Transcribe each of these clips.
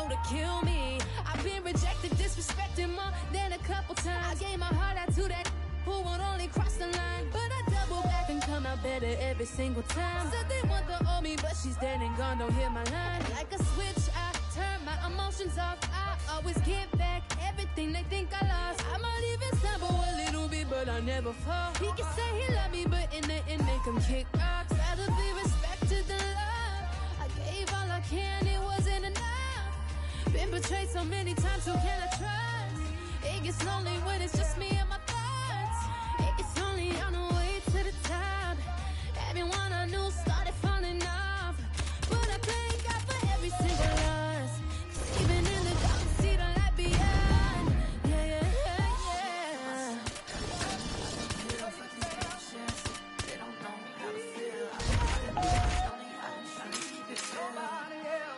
go to kill me. I've been rejected, disrespected more than a couple times. I gave my heart out to that who would only cross the line, but I double back and come out better every single time. Said they want the old me, but she's dead and gone, don't hear my line. Like a switch, I turn my emotions off. I always give back everything they think I lost. I might even stumble a little bit, but I never fall. He can say he love me, but in the end make him kick rocks. Rather be respected than love. I gave all I can, it wasn't enough. Been betrayed so many times, who can I trust? It gets lonely when it's just me and my thoughts. It's only on the way to the top. Everyone I knew started falling off, but I thank God for every single loss. 'Cause even in the dark, I see the light beyond. Yeah, yeah, yeah. They don't know how to feel. Only I'm trying to keep it real.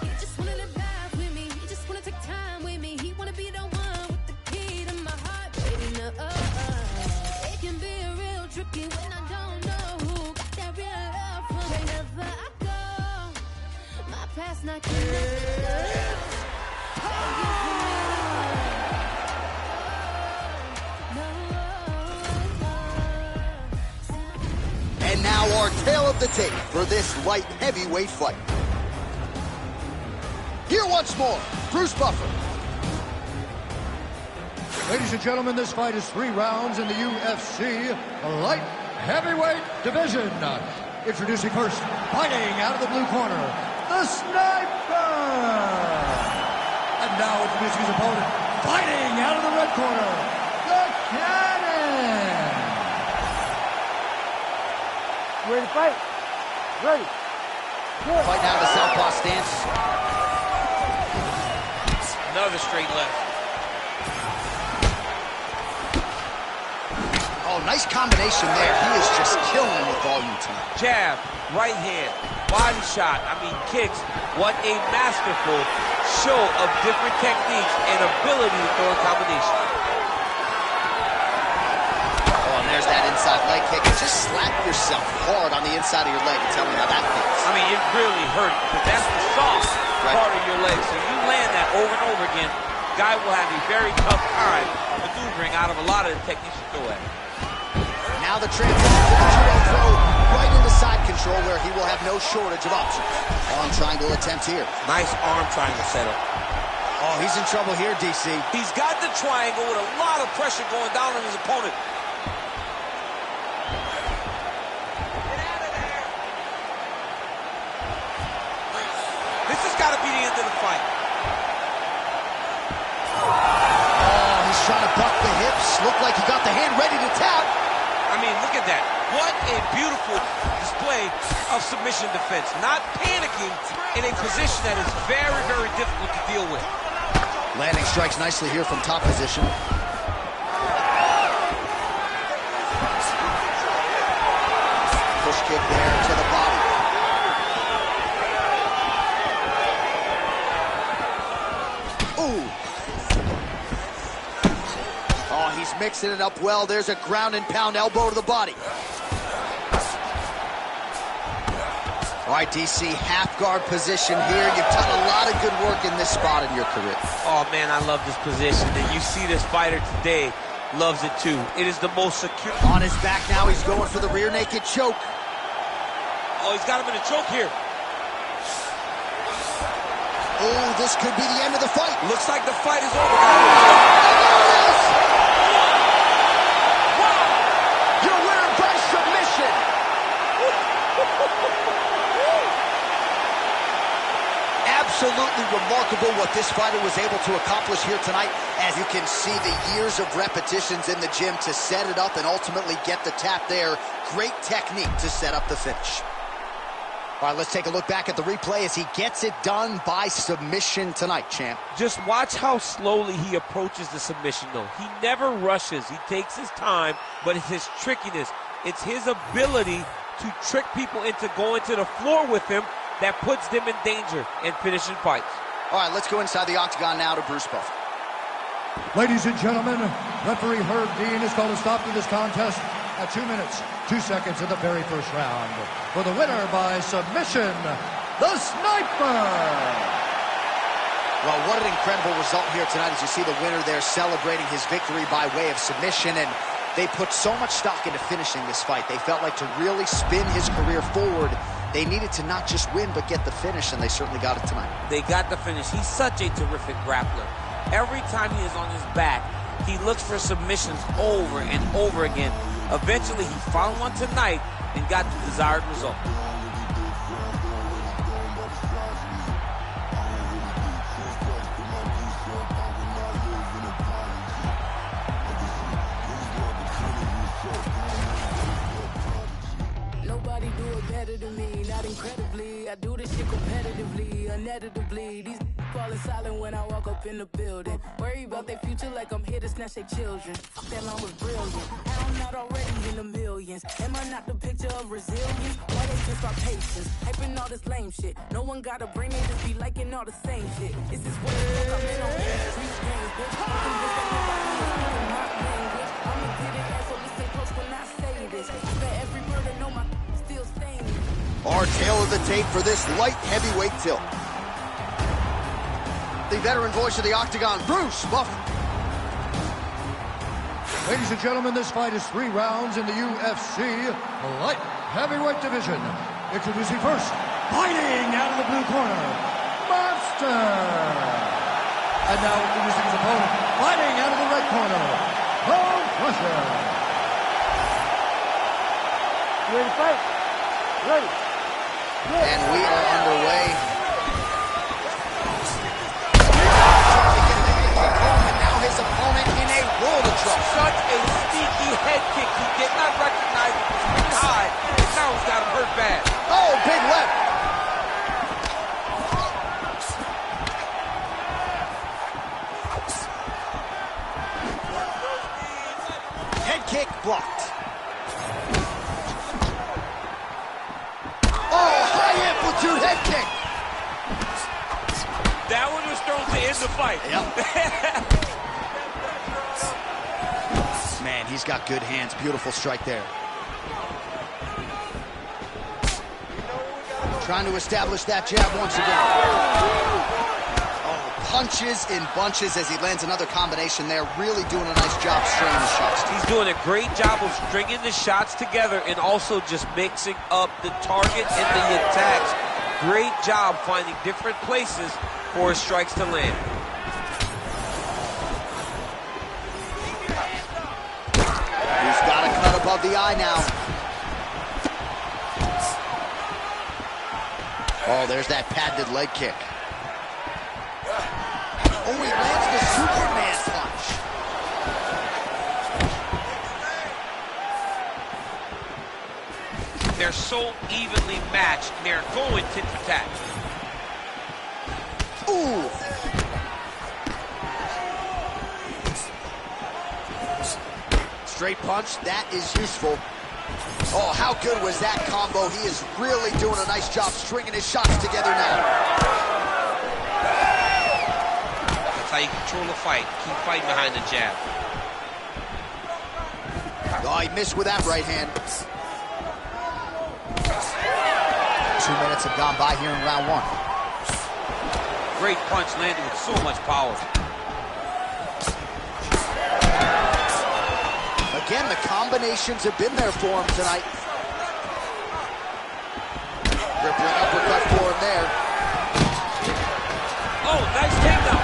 He just wanna live life with me. He just wanna take time with me. He wanna be the one with the key to my heart, baby. No, it can be real tricky when I don't know who got that real love for me. Wherever I go, my past not connected. And now our tale of the tape for this light heavyweight fight. Here once more, Bruce Buffer. Ladies and gentlemen, this fight is 3 rounds in the UFC light heavyweight division. Introducing first, fighting out of the blue corner, the Sniper. And now introducing his opponent, fighting out of the red corner, the Cannon. Ready to fight? Ready. Good. Fight now the southpaw stance. Another straight left. Oh, nice combination there. He is just killing with volume tonight. Jab, right hand, body shot, kicks. What a masterful show of different techniques and ability to throw a combination. Oh, and there's that inside leg kick. Just slap yourself hard on the inside of your leg and tell me how that feels. It really hurt, but that's the soft part of your leg. So you land that over and over again, guy will have a very tough time maneuvering out of a lot of the techniques you throw at him. Now the transition to the judo throw right into side control where he will have no shortage of options. Arm triangle attempt here. Nice arm triangle setup. Oh, he's in trouble here, DC. He's got the triangle with a lot of pressure going down on his opponent. This has got to be the end of the fight. Oh, he's trying to buck the hips. Looked like he got the hand ready to tap. Look at that. What a beautiful display of submission defense. Not panicking in a position that is very, very difficult to deal with. Landing strikes nicely here from top position. Push kick there to the body. Ooh. Oh, he's mixing it up well. There's a ground and pound elbow to the body. All right, DC, half guard position here. You've done a lot of good work in this spot in your career. Oh, man, I love this position. And you see this fighter today loves it, too. It is the most secure. On his back now, he's going for the rear naked choke. Oh, he's got him in a choke here. Oh, this could be the end of the fight. Looks like the fight is over. Your winner by submission. Absolutely remarkable what this fighter was able to accomplish here tonight. As you can see, the years of repetitions in the gym to set it up and ultimately get the tap there. Great technique to set up the finish. All right, let's take a look back at the replay as he gets it done by submission tonight, champ. Just watch how slowly he approaches the submission, though. He never rushes. He takes his time, but it's his trickiness. It's his ability to trick people into going to the floor with him that puts them in danger and finishing fights. All right, let's go inside the octagon now to Bruce Buffer. Ladies and gentlemen, referee Herb Dean has called a stop to this contest at 2 minutes, 2 seconds in the very first round. For the winner by submission, the Sniper! Well, what an incredible result here tonight as you see the winner there celebrating his victory by way of submission, and they put so much stock into finishing this fight. They felt like to really spin his career forward, they needed to not just win but get the finish, and they certainly got it tonight. They got the finish. He's such a terrific grappler. Every time he is on his back, he looks for submissions over and over again. Eventually, he found one tonight and got the desired result. Nobody do it better than me, not incredibly. I do this shit competitively, uneditably. These falling silent when I walk up in the building. Worry about their future like I'm here to snatch their children. Fuck that line was brilliant. I'm not already in the millions. Am I not the picture of resilience? Why they test our patience? Hyping all this lame shit. No one gotta bring it, just be liking all the same shit. Is this what the fuck I'm in on? Street games, bitch. I'm convinced that nobody is speaking my language. I'ma get it in, so listen close when I say this. I bet every word I know my still staying. Our tail of the tape for this light heavyweight tilt. The veteran voice of the Octagon, Bruce Buffer. Ladies and gentlemen, this fight is 3 rounds in the UFC light heavyweight division. Introducing first, fighting out of the blue corner, Monster. And now introducing his opponent, fighting out of the red corner, Bone Crusher. You ready to fight? Ready. And we are underway. And now his opponent in a world of trouble. Such a sneaky head kick. He did not recognize it was pretty high, and now he's got him hurt bad. Oh, big left. Head kick blocked. Oh, high amplitude head kick. That one was thrown to end the fight. Yep. Man, he's got good hands. Beautiful strike there. Trying to establish that jab once again. Oh, punches in bunches as he lands another combination there. Really doing a nice job stringing the shots. He's doing a great job of stringing the shots together and also just mixing up the target and the attacks. Great job finding different places for his strikes to land. He's got a cut above the eye now. Oh, there's that patented leg kick. Oh, he lands the Superman punch. They're so evenly matched, and they're going tit for tat. Ooh. Straight punch, that is useful. Oh, how good was that combo? He is really doing a nice job stringing his shots together now. That's how you control the fight. Keep fighting behind the jab. Oh, he missed with that right hand. 2 minutes have gone by here in round 1. Great punch landed with so much power. Again, the combinations have been there for him tonight. Rippling uppercut for him there. Oh, nice takedown.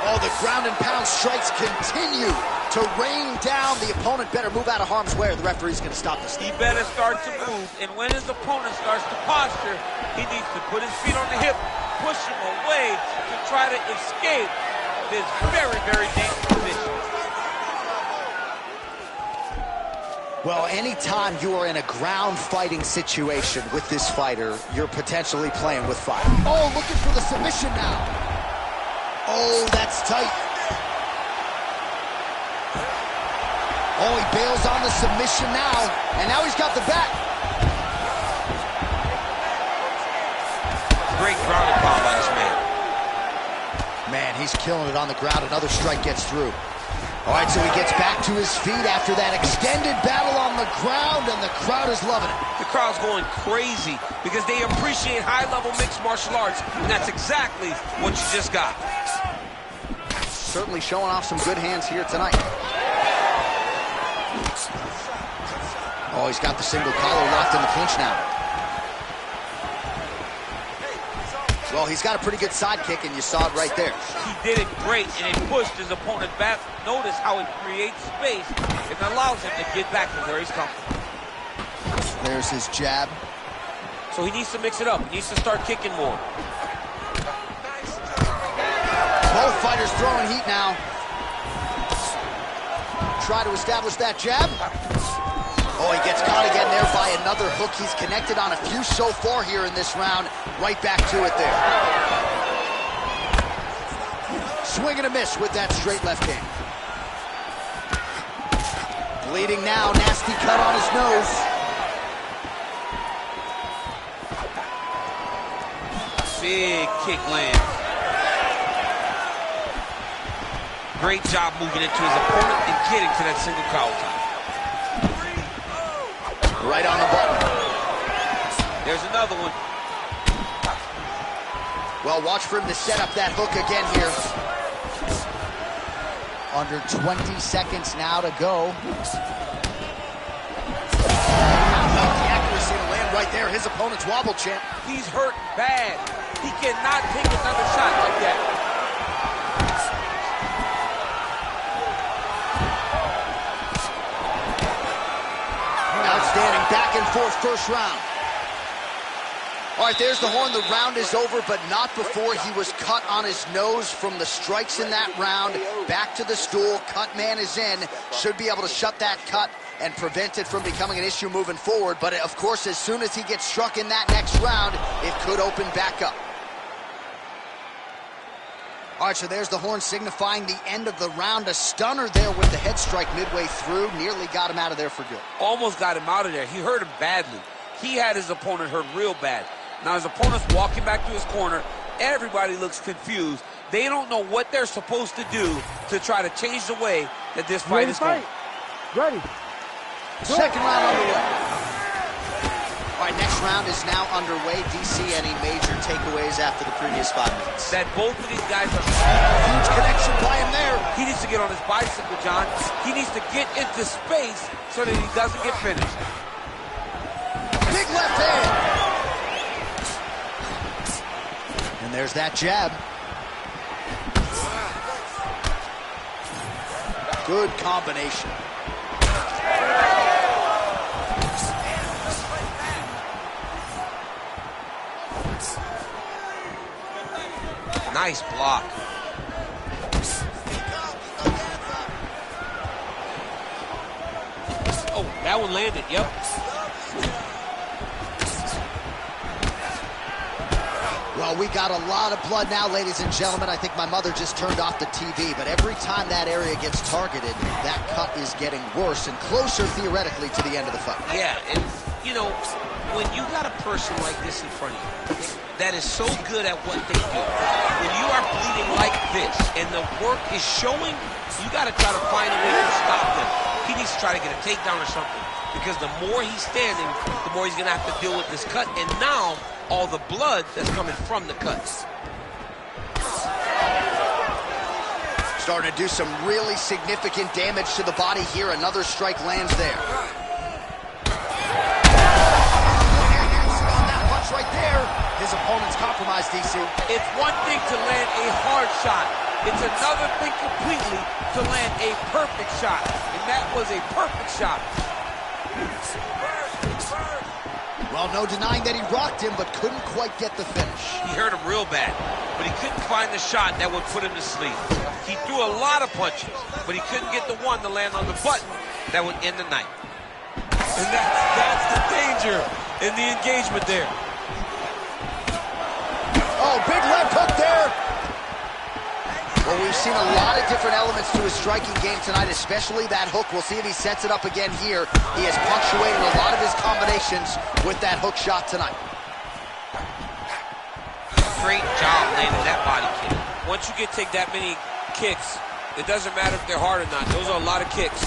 Oh, the ground and pound strikes continue to rain down. The opponent better move out of harm's way or the referee's going to stop this. He better start to move, and when his opponent starts to posture, he needs to put his feet on the hip, push him away to try to escape this very, very dangerous position. Well, anytime you are in a ground fighting situation with this fighter, you're potentially playing with fire. Oh, looking for the submission now. Oh, that's tight. Oh, he bails on the submission now, and now he's got the back. Great ground and pound by this man. Man, he's killing it on the ground. Another strike gets through. All right, so he gets back to his feet after that extended battle on the ground, and the crowd is loving it. The crowd's going crazy because they appreciate high-level mixed martial arts, and that's exactly what you just got. Certainly showing off some good hands here tonight. Oh, he's got the single collar locked in the clinch now. Well, he's got a pretty good side kick, and you saw it right there. He did it great, and it pushed his opponent back. Notice how he creates space and allows him to get back to where he's comfortable. There's his jab. So he needs to mix it up. He needs to start kicking more. Both fighters throwing heat now. Try to establish that jab. Oh, he gets caught again there by another hook. He's connected on a few so far here in this round. Right back to it there. Swing and a miss with that straight left hand. Bleeding now, nasty cut on his nose. Big kick lands. Great job moving into his opponent and getting to that single collar tie. Right on the button. There's another one. Well, watch for him to set up that hook again here. Under 20 seconds now to go. How about the accuracy to land right there? His opponent's wobble champ. He's hurt bad. He cannot take another shot like that. Outstanding back and forth first round. All right, there's the horn. The round is over, but not before he was cut on his nose from the strikes in that round. Back to the stool. Cut man is in. Should be able to shut that cut and prevent it from becoming an issue moving forward. But, of course, as soon as he gets struck in that next round, it could open back up. All right, so there's the horn signifying the end of the round. A stunner there with the head strike midway through. Nearly got him out of there for good. Almost got him out of there. He hurt him badly. He had his opponent hurt real bad. Now his opponent's walking back to his corner. Everybody looks confused. They don't know what they're supposed to do to try to change the way that this fight is going. Ready. Second round underway. All right, next round is now underway. DC, any major takeaways after the previous 5 minutes? That both of these guys are... Huge connection by him there. He needs to get on his bicycle, John. He needs to get into space so that he doesn't get finished. Big left hand. And there's that jab. Good combination. Nice block. Oh, that one landed, yep. Well, we got a lot of blood now, ladies and gentlemen. I think my mother just turned off the TV, but every time that area gets targeted, that cut is getting worse and closer, theoretically, to the end of the fight. Yeah, and, you know, when you got a person like this in front of you that is so good at what they do, when you are bleeding like this and the work is showing, you got to try to find a way to stop them. He needs to try to get a takedown or something, because the more he's standing, the more he's going to have to deal with this cut, and now all the blood that's coming from the cuts. Starting to do some really significant damage to the body here. Another strike lands there. On that punch right there, his opponent's compromised, DC. It's one thing to land a hard shot. It's another thing completely to land a perfect shot. And that was a perfect shot. Well, no denying that he rocked him, but couldn't quite get the finish. He hurt him real bad, but he couldn't find the shot that would put him to sleep. He threw a lot of punches, but he couldn't get the one to land on the button that would end the night. And that's the danger in the engagement there. Oh, big left hook there. Well, we've seen a lot of different elements to his striking game tonight, especially that hook. We'll see if he sets it up again here. He has punctuated a lot of his combinations with that hook shot tonight. Great job landing that body kick. Once you take that many kicks, it doesn't matter if they're hard or not. Those are a lot of kicks.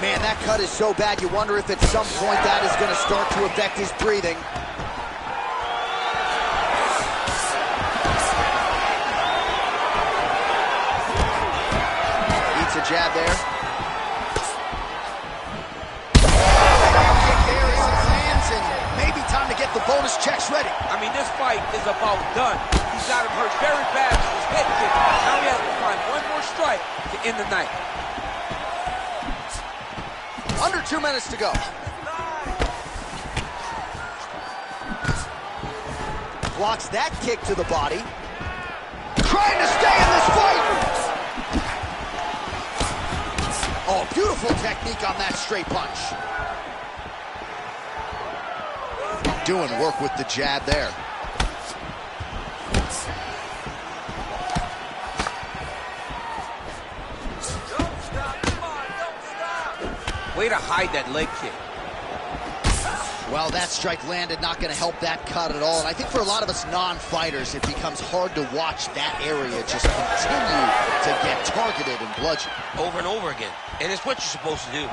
Man, that cut is so bad, you wonder if at some point that is going to start to affect his breathing. Eats a jab there. Kick there as he lands, and maybe time to get the bonus checks ready. I mean, this fight is about done. He's got him hurt very bad with his head kick. Now he has to find one more strike to end the night. Under 2 minutes to go. Blocks that kick to the body. Trying to stay in this fight. Oh, beautiful technique on that straight punch. Doing work with the jab there. Way to hide that leg kick. Well, that strike landed, not going to help that cut at all. And I think for a lot of us non-fighters, it becomes hard to watch that area just continue to get targeted and bludgeoned. Over and over again. And it's what you're supposed to do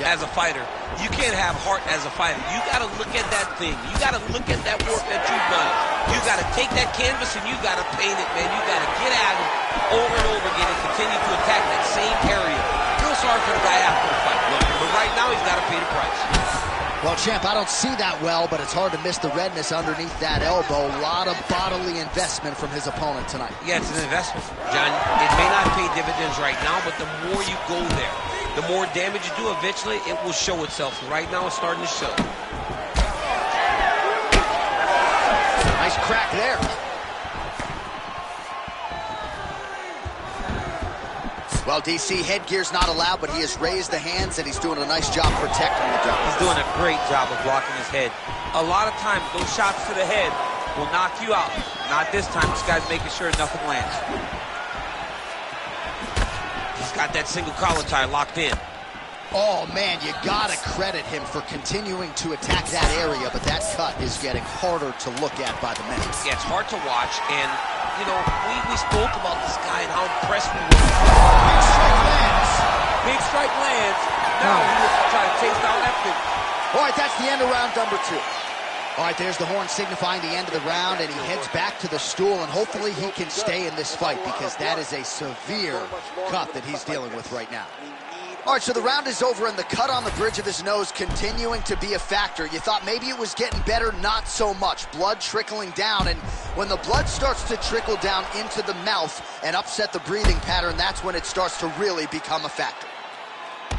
as a fighter. You can't have heart as a fighter. You got to look at that thing. You got to look at that work that you've done. You got to take that canvas and you got to paint it, man. You got to get at it over and over again and continue to attack that same area. Feel sorry for the guy after the fight. Look, but right now he's got to pay the price. Well, champ, I don't see that well, but it's hard to miss the redness underneath that elbow. A lot of bodily investment from his opponent tonight. Yeah, it's an investment, John. It may not pay dividends right now, but the more you go there, the more damage you do, eventually it will show itself. Right now it's starting to show. Nice crack there. Well, DC, headgear's not allowed, but he has raised the hands, and he's doing a nice job protecting the jump. He's doing a great job of blocking his head. A lot of times, those shots to the head will knock you out. Not this time. This guy's making sure nothing lands. He's got that single collar tie locked in. Oh, man, you gotta credit him for continuing to attack that area, but that cut is getting harder to look at by the minute. Yeah, it's hard to watch, and, you know, we spoke about this guy and how impressed we were. Big strike lands. Big strike lands. Now he was trying to chase down that finish. All right, that's the end of round number 2. All right, there's the horn signifying the end of the round, and he heads back to the stool, and hopefully he can stay in this fight because that is a severe cut that he's dealing with right now. All right, so the round is over, and the cut on the bridge of his nose continuing to be a factor. You thought maybe it was getting better, not so much. Blood trickling down, and when the blood starts to trickle down into the mouth and upset the breathing pattern, that's when it starts to really become a factor.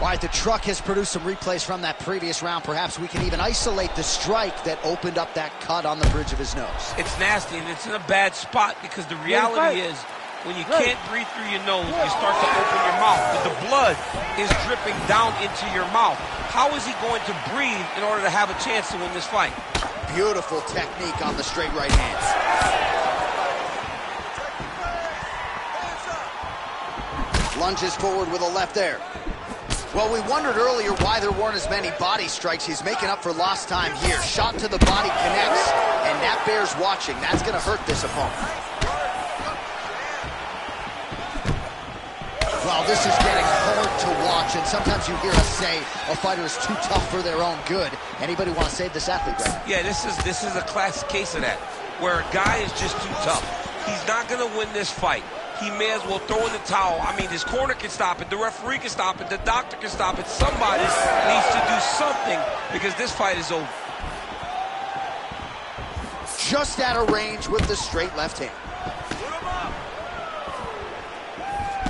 All right, the truck has produced some replays from that previous round. Perhaps we can even isolate the strike that opened up that cut on the bridge of his nose. It's nasty, and it's in a bad spot because the reality is, when you can't breathe through your nose, you start to open your mouth, but the blood is dripping down into your mouth. How is he going to breathe in order to have a chance to win this fight? Beautiful technique on the straight right hands. Lunges forward with a left there. Well, we wondered earlier why there weren't as many body strikes. He's making up for lost time here. Shot to the body connects, and that bears watching. That's going to hurt this opponent. Well, this is getting hard to watch, and sometimes you hear us say a fighter is too tough for their own good. Anybody want to save this athlete right now? Yeah, this is a classic case of that, where a guy is just too tough. He's not going to win this fight. He may as well throw in the towel. I mean, his corner can stop it, the referee can stop it, the doctor can stop it. Somebody needs to do something because this fight is over. Just out of range with the straight left hand.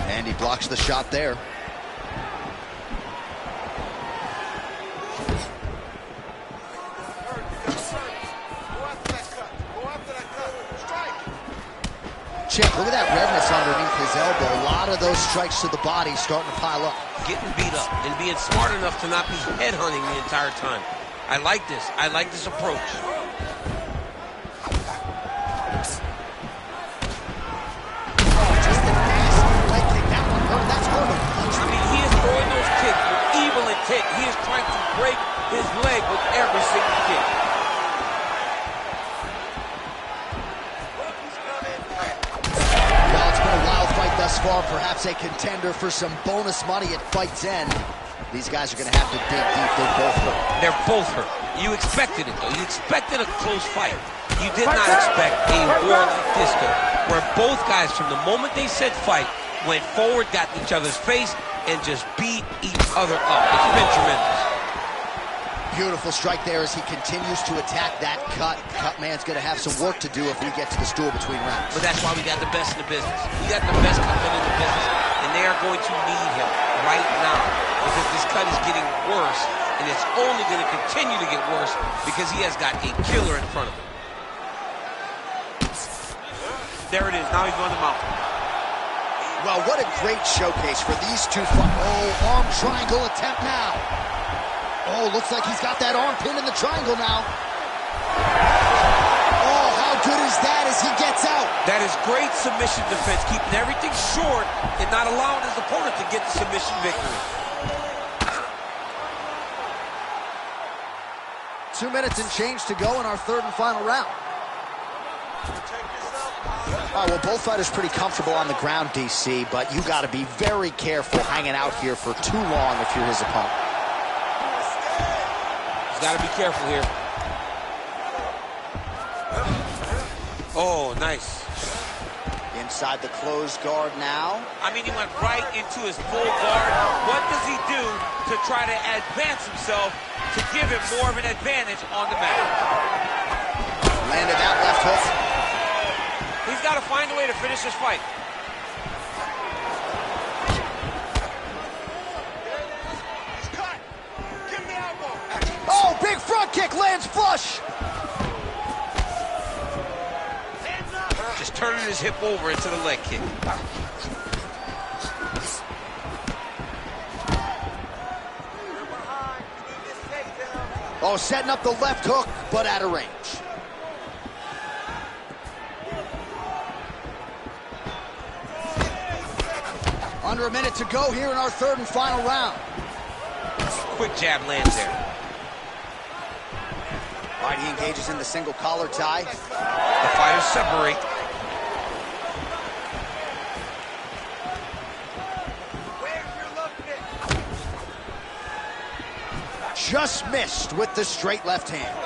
And he blocks the shot there. Chip, look at that redness underneath his elbow. A lot of those strikes to the body starting to pile up. Getting beat up and being smart enough to not be headhunting the entire time. I like this. I like this approach. I mean, he is throwing those kicks with evil intent. He is trying to break his leg with every single kick. contender for some bonus money at Fight's End. These guys are going to have to dig deep. They're both hurt. They're both hurt. You expected it, though. You expected a close fight. You did not expect a war like this, though, where both guys, from the moment they said fight, went forward, got in each other's face, and just beat each other up. It's been tremendous. Beautiful strike there as he continues to attack that cut. Cut man's going to have some work to do if we get to the stool between rounds. But that's why we got the best in the business. We got the best cut man in the business, and they are going to need him right now because this cut is getting worse, and it's only going to continue to get worse because he has got a killer in front of him. There it is. Now he's going to mount. Well, what a great showcase for these two. Oh, arm triangle attempt now. Oh, looks like he's got that arm pin in the triangle now. Oh, how good is that as he gets out? That is great submission defense, keeping everything short and not allowing his opponent to get the submission victory. 2 minutes and change to go in our third and final round. All right, well, both fighters pretty comfortable on the ground, DC, but you got to be very careful hanging out here for too long if you're his opponent. He's got to be careful here. Oh, nice. Inside the closed guard now. I mean, he went right into his full guard. What does he do to try to advance himself to give him more of an advantage on the mat? Landed that left hook. He's got to find a way to finish this fight. Oh, big front kick lands flush. Just turning his hip over into the leg kick. Oh, setting up the left hook, but out of range. Under a minute to go here in our third and final round. Quick jab lands there. All right, he engages in the single collar tie. The fighters separate. Just missed with the straight left hand.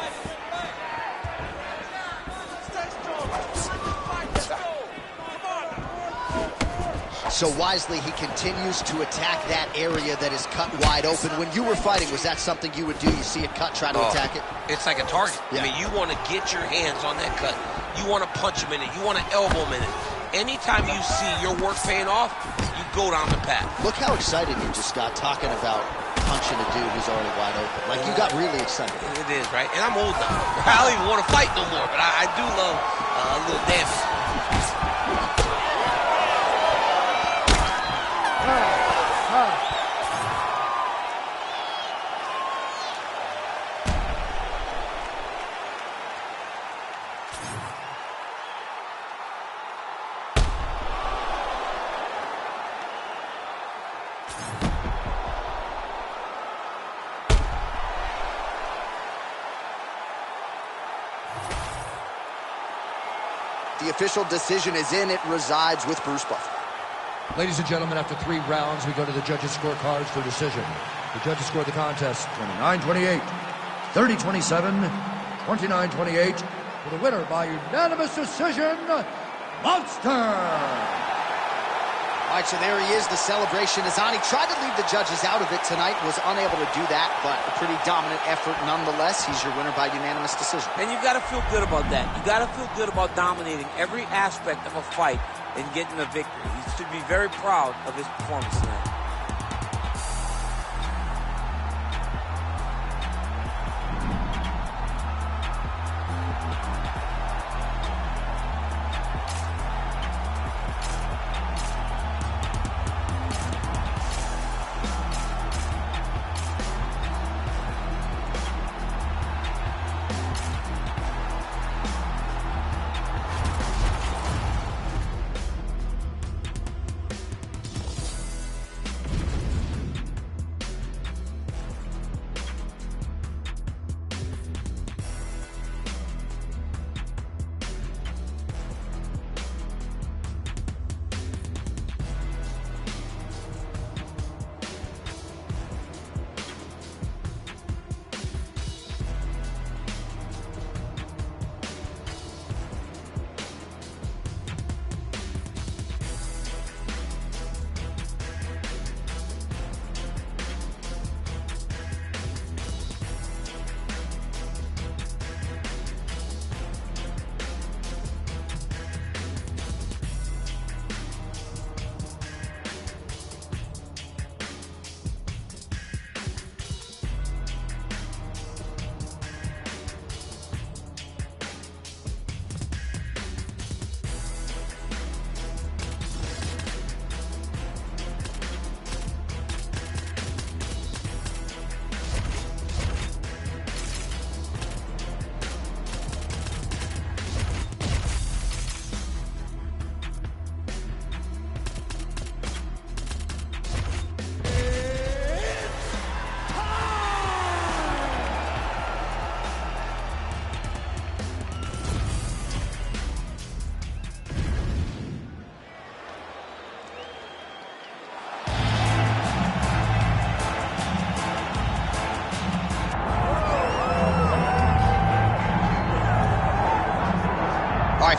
So wisely, he continues to attack that area that is cut wide open. When you were fighting, was that something you would do? You see it cut, try to attack it? It's like a target. Yeah. I mean, you want to get your hands on that cut. You want to punch him in it. You want to elbow him in it. Anytime you see your work paying off, you go down the path. Look how excited you just got talking about punching a dude who's already wide open. Like, you got really excited. It is, right? And I'm old now. I don't even want to fight no more, but I do love a little damage. The official decision is in. It resides with Bruce Buffer. Ladies and gentlemen, after 3 rounds, we go to the judges' scorecards for decision. The judges scored the contest 29-28, 30-27, 29-28, for the winner by unanimous decision, Monster! All right, so there he is, the celebration. Azani tried to leave the judges out of it tonight, was unable to do that, but a pretty dominant effort nonetheless. He's your winner by unanimous decision. And you've got to feel good about that. You've got to feel good about dominating every aspect of a fight and getting a victory. He should be very proud of his performance tonight.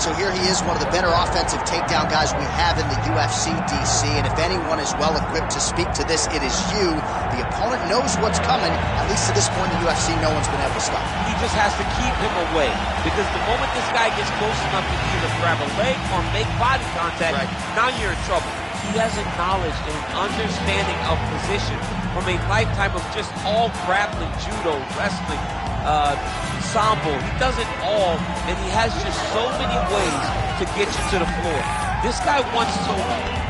right, so here he is, one of the better offensive takedown guys we have in the UFC, DC, and if anyone is well-equipped to speak to this, it is you. The opponent knows what's coming. At least to this point in the UFC, no one's been able to stop him. He just has to keep him away, because the moment this guy gets close enough to either grab a leg or make body contact, now you're in trouble. He has a knowledge and an understanding of position from a lifetime of just all grappling, judo, wrestling, sambo. He does it all, and he has just so many ways to get you to the floor. This guy wants so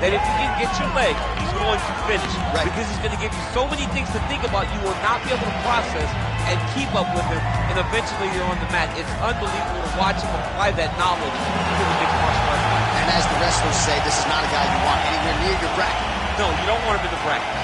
that if you can get your leg, he's going to finish. Because he's going to give you so many things to think about, you will not be able to process and keep up with him, and eventually you're on the mat. It's unbelievable to watch him apply that knowledge to the mixed martial arts. And as the wrestlers say, this is not a guy you want anywhere near your bracket. No, you don't want him in the bracket.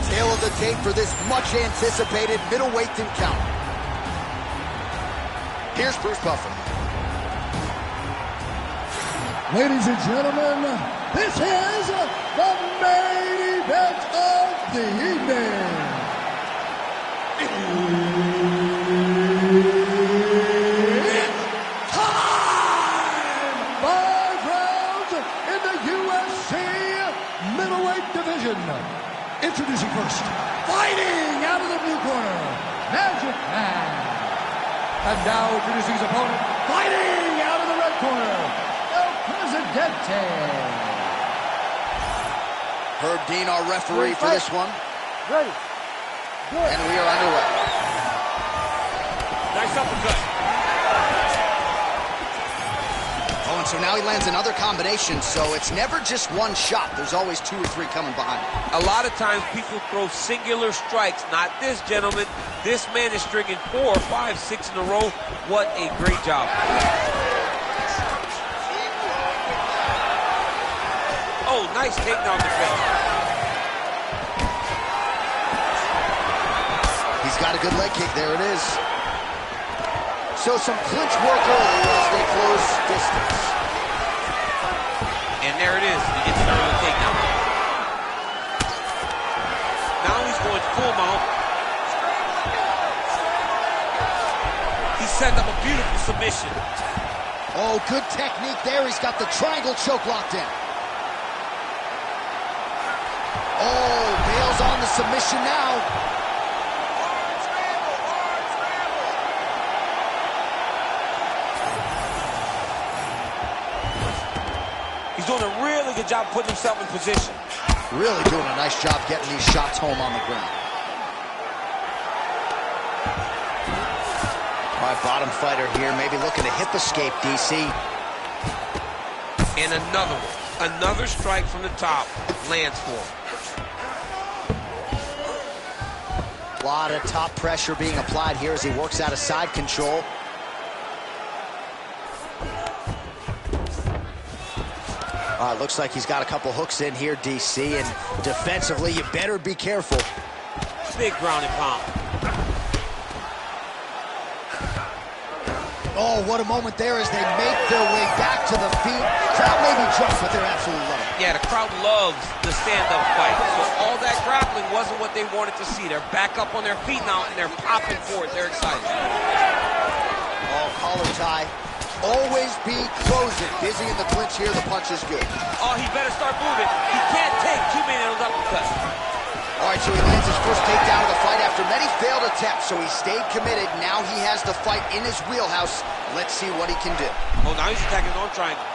Tail of the tape for this much-anticipated middleweight encounter. Here's Bruce Buffer. Ladies and gentlemen, this is the main event of the evening. It's time! 5 rounds in the UFC middleweight division. Introducing first, fighting out of the blue corner, Magic Man. And now introducing his opponent, fighting out of the red corner, El Presidente. Herb Dean, our referee for this one. Ready. Good. And we are underway. Nice uppercut. Oh, and so now he lands another combination, so it's never just one shot. There's always 2 or 3 coming behind him. A lot of times people throw singular strikes. Not this gentleman. This man is stringing 4, 5, 6 in a row. What a great job. Oh, nice takedown defense. He's got a good leg kick. There it is. So some clinch work early as they close distance. And there it is. He gets an early takedown. Now he's going full mount. He set up a beautiful submission. Oh, good technique there. He's got the triangle choke locked in. Oh, Bale's on the submission now. He's doing a really good job putting himself in position. Really doing a nice job getting these shots home on the ground. All right, bottom fighter here, maybe looking to hip escape, DC. And another one. Another strike from the top lands for him. A lot of top pressure being applied here as he works out of side control. Looks like he's got a couple hooks in here, DC, and defensively, you better be careful. Big ground and pound. Oh, what a moment there as they make their way back to the feet. Crowd may be drunk, but they're absolutely loving it. Yeah, the crowd loves the stand-up fight. So all that grappling wasn't what they wanted to see. They're back up on their feet now, and they're popping forward. They're excited. Oh, collar tie. always be closing. Busy in the clinch here, the punch is good. Oh, he better start moving. He can't take too many of those uppercuts. All right, so he lands his first takedown of the fight after many failed attempts, so he stayed committed. Now he has the fight in his wheelhouse. Let's see what he can do. Oh, now he's attacking arm triangle.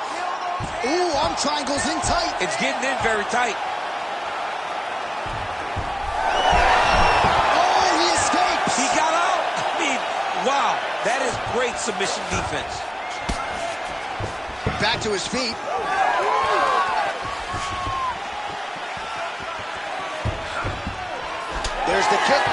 Ooh, arm triangle's in tight. It's getting in very tight. Oh, he escapes. He got out. I mean, wow, that is great submission defense. Back to his feet. There's the kick.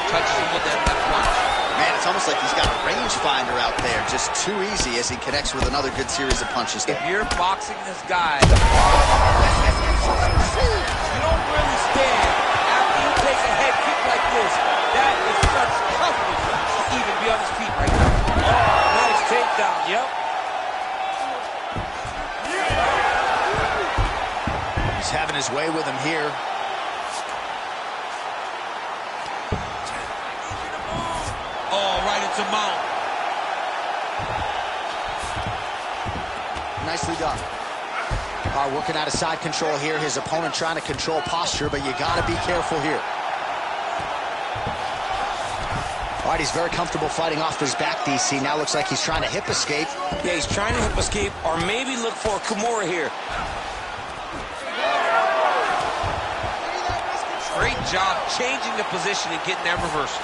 Touches him with that left punch. Man, it's almost like he's got a rangefinder out there. Just too easy as he connects with another good series of punches. If you're boxing this guy, you don't really stand after you take a head kick like this. That is such toughness to even be on his feet right now. Oh, nice takedown, yep. He's having his way with him here. Oh, right into mount. Nicely done. Working out of side control here. His opponent trying to control posture, but you got to be careful here. All right, he's very comfortable fighting off his back, DC. Now looks like he's trying to hip escape. Yeah, he's trying to hip escape or maybe look for a Kimura here. Great job changing the position and getting that reversal.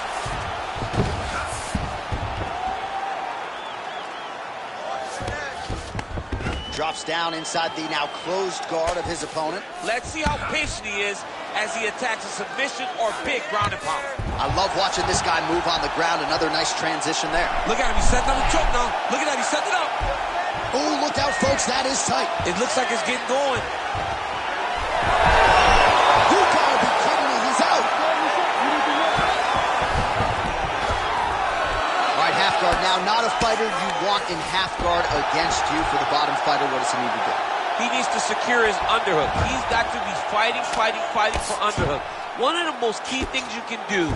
Drops down inside the now closed guard of his opponent. Let's see how patient he is as he attacks a submission or big ground and pound. I love watching this guy move on the ground. Another nice transition there. Look at him, he's setting up the choke now. Look at that, he's setting it up. Oh, look out, folks, that is tight. It looks like it's getting going. You gotta be kidding me, he's out. All right, half guard now. Not a fighter you want in half guard against you. For the bottom fighter, what does he need to do? He needs to secure his underhook. He's got to be fighting for underhook. One of the most key things you can do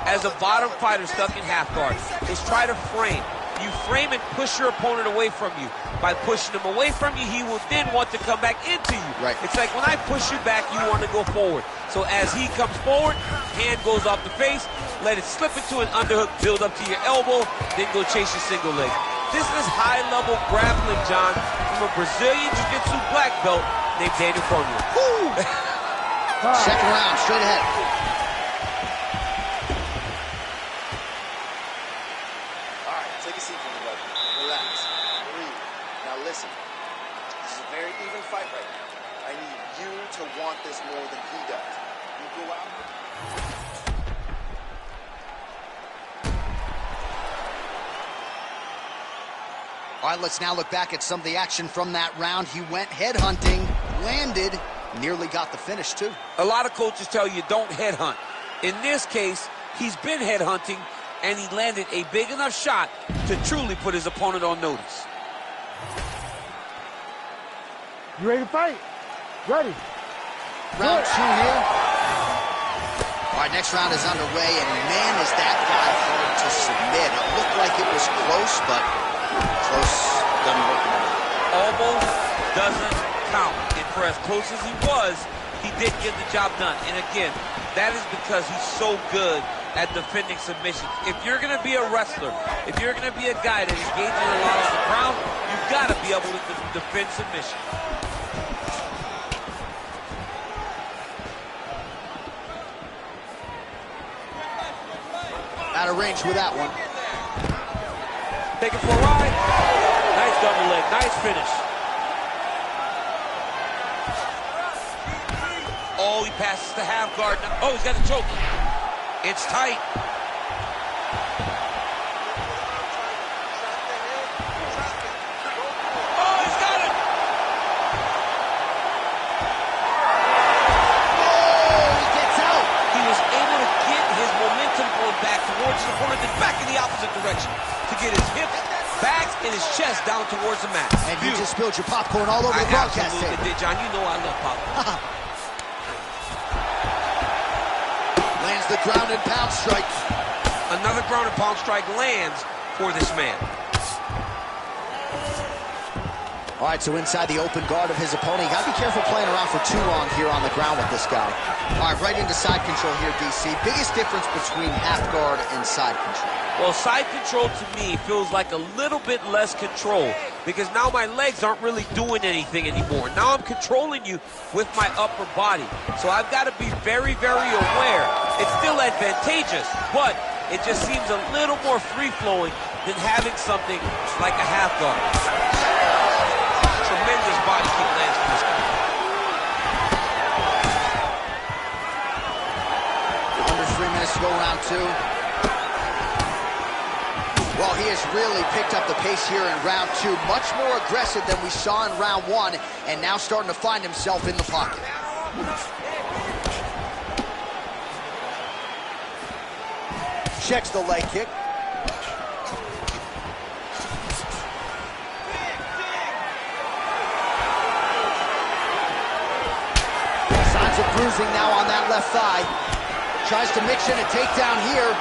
as a bottom fighter stuck in half guard is try to frame. You frame and push your opponent away from you. By pushing him away from you, he will then want to come back into you. Right. It's like when I push you back, you want to go forward. So as he comes forward, hand goes off the face, let it slip into an underhook, build up to your elbow, then go chase your single leg. This is high-level grappling, John, from a Brazilian Jiu-Jitsu black belt named Daniel Cormier. Second round, straight ahead. All right, take a seat, everybody. Relax, breathe. Now listen, this is a very even fight right now. I need you to want this more than he does. You go out. All right, let's now look back at some of the action from that round. He went headhunting, landed, nearly got the finish, too. A lot of coaches tell you don't headhunt. In this case, he's been headhunting, and he landed a big enough shot to truly put his opponent on notice. You ready to fight? Ready. Round two here. All right, next round is underway, and man, is that guy hard to submit. It looked like it was close, but close doesn't work anymore. Almost doesn't count. And for as close as he was, he didn't get the job done. And again, that is because he's so good at defending submissions. If you're going to be a wrestler, if you're going to be a guy that engages a lot on the ground, you've got to be able to defend submission. Out of range with that one. Take it for a ride. Nice double leg. Nice finish. Oh, he passes the half guard. Oh, he's got the choke. It's tight. Oh, he's got it. Oh, he gets out. He was able to get his momentum going back towards his opponent, then back in the opposite direction to get his hips, back, and his chest down towards the mat. And you just spilled your popcorn all over the broadcast table. Did, John. You know I love popcorn. Lands the ground and pound strike. Another ground and pound strike lands for this man. All right, so inside the open guard of his opponent. You got to be careful playing around for too long here on the ground with this guy. All right, right into side control here, DC. Biggest difference between half guard and side control? Well, side control to me feels like a little bit less control because now my legs aren't really doing anything anymore. Now I'm controlling you with my upper body. So I've got to be very, very aware. It's still advantageous, but it just seems a little more free-flowing than having something like a half guard. Tremendous body kick lands for this guy. Under 3 minutes to go, round 2. Well, he has really picked up the pace here in round 2. Much more aggressive than we saw in round 1, and now starting to find himself in the pocket. Checks the leg kick. Signs of bruising now on that left thigh. Tries to mix in a takedown here.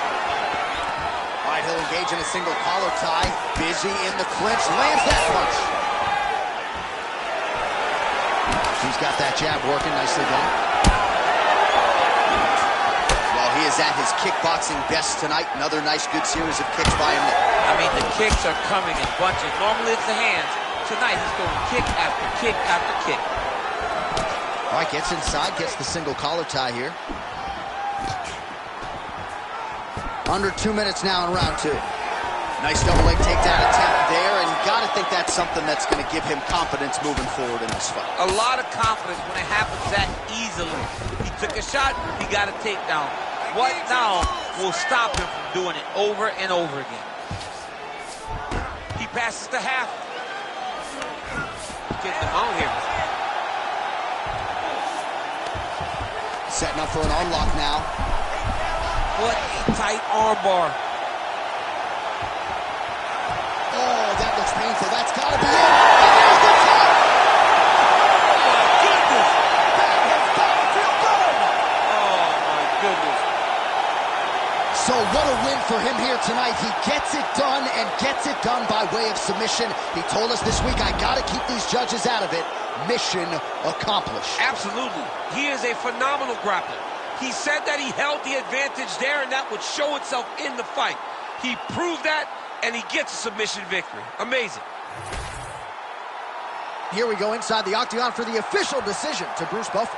All right, he'll engage in a single collar tie. Busy in the clinch, lands that punch. He's got that jab working, nicely done. Well, he is at his kickboxing best tonight. Another nice, good series of kicks by him. I mean, the kicks are coming in bunches. Normally it's the hands. Tonight he's going kick after kick after kick. All right, gets inside, gets the single collar tie here. Under 2 minutes now in round 2. Nice double leg takedown attempt there, and you gotta think that's something that's gonna give him confidence moving forward in this fight. A lot of confidence when it happens that easily. He took a shot, he got a takedown. What now will stop him from doing it over and over again? He passes to half. Getting him out here. Setting up for an unlock now. What a tight armbar. Oh, that looks painful. That's got to be it. And there's the tap. Oh, my goodness. That has got to feel good. Oh, my goodness. So what a win for him here tonight. He gets it done and gets it done by way of submission. He told us this week, I got to keep these judges out of it. Mission accomplished. Absolutely. He is a phenomenal grappler. He said that he held the advantage there, and that would show itself in the fight. He proved that, and he gets a submission victory. Amazing. Here we go inside the octagon for the official decision to Bruce Buffer.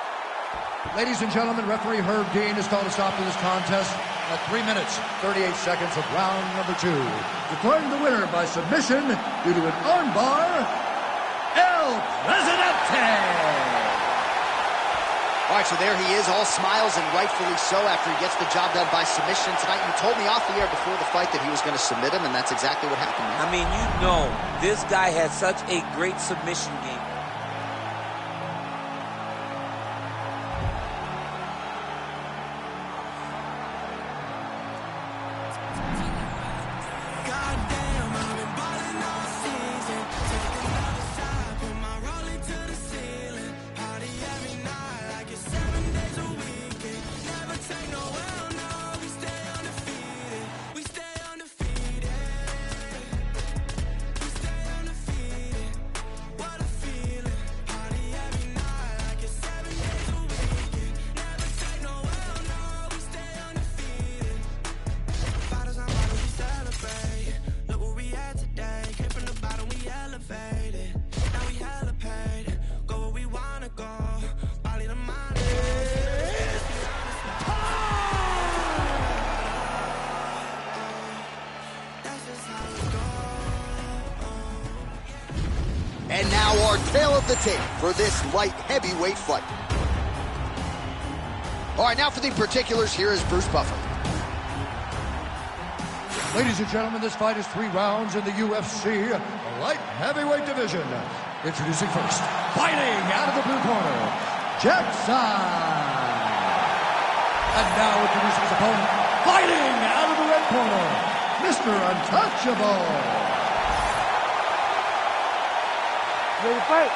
Ladies and gentlemen, referee Herb Dean has called a stop to this contest at 3 minutes, 38 seconds of round number 2. Declaring the winner by submission due to an armbar, El Presidente! All right, so there he is, all smiles and rightfully so after he gets the job done by submission tonight. You told me off the air before the fight that he was going to submit him, and that's exactly what happened, man. I mean, you know, this guy has such a great submission game. And now our tale of the tape for this light heavyweight fight. All right, now for the particulars, here is Bruce Buffer. Ladies and gentlemen, this fight is 3 rounds in the UFC light heavyweight division. Introducing first, fighting out of the blue corner, Jackson. And now introducing his opponent, fighting out of the red corner, Mr. Untouchable. Ready to fight?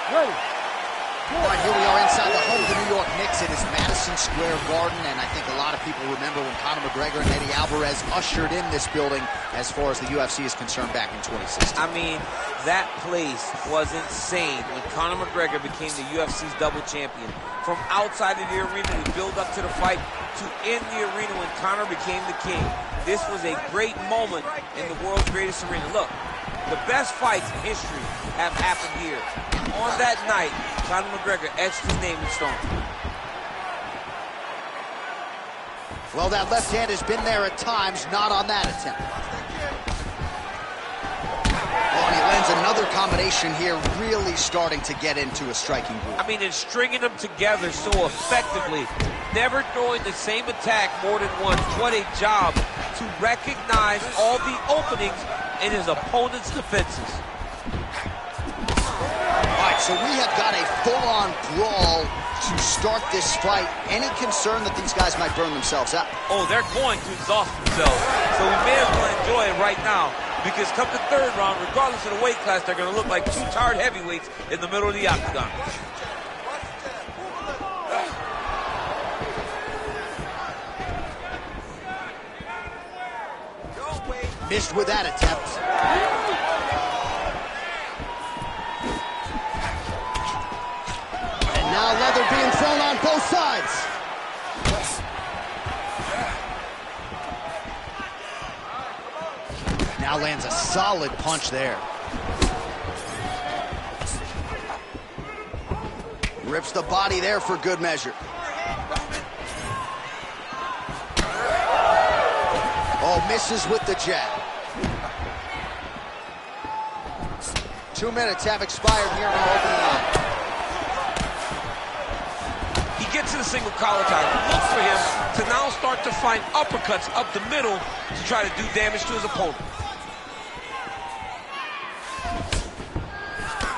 Ready. All right, here we are inside the home of the New York Knicks. It is Madison Madison Square Garden, and I think a lot of people remember when Conor McGregor and Eddie Alvarez ushered in this building as far as the UFC is concerned back in 2016. I mean, that place was insane when Conor McGregor became the UFC's double champion. From outside of the arena to build up to the fight to in the arena when Conor became the king. This was a great moment in the world's greatest arena. Look, the best fights in history have happened here. On that night, Conor McGregor etched his name in stone. Well, that left hand has been there at times, not on that attempt. Oh, and he lands another combination here, really starting to get into a striking groove. I mean, and stringing them together so effectively, never throwing the same attack more than once. What a job to recognize all the openings in his opponent's defenses. All right, so we have got a full-on brawl to start this fight. Any concern that these guys might burn themselves out? Oh, they're going to exhaust themselves. So we may as well enjoy it right now, because come the third round, regardless of the weight class, they're going to look like two tired heavyweights in the middle of the octagon. Missed with that attempt. And now leather being thrown on both sides. Now lands a solid punch there. Rips the body there for good measure. Oh, misses with the jab. 2 minutes have expired here in our opening round. He gets to the single collar tie. Look for him to now start to find uppercuts up the middle to try to do damage to his opponent.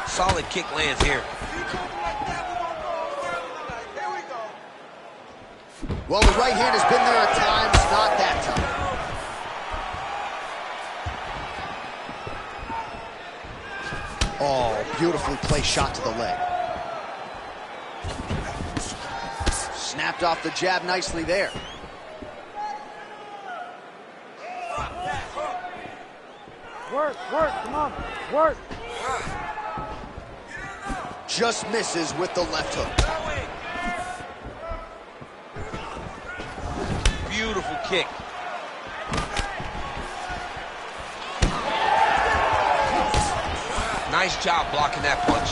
Solid kick lands here. Well, the right hand has been there at times, not that time. Oh, beautifully placed shot to the leg. Snapped off the jab nicely there. Work, come on, work. Just misses with the left hook. Beautiful kick. Nice job blocking that punch.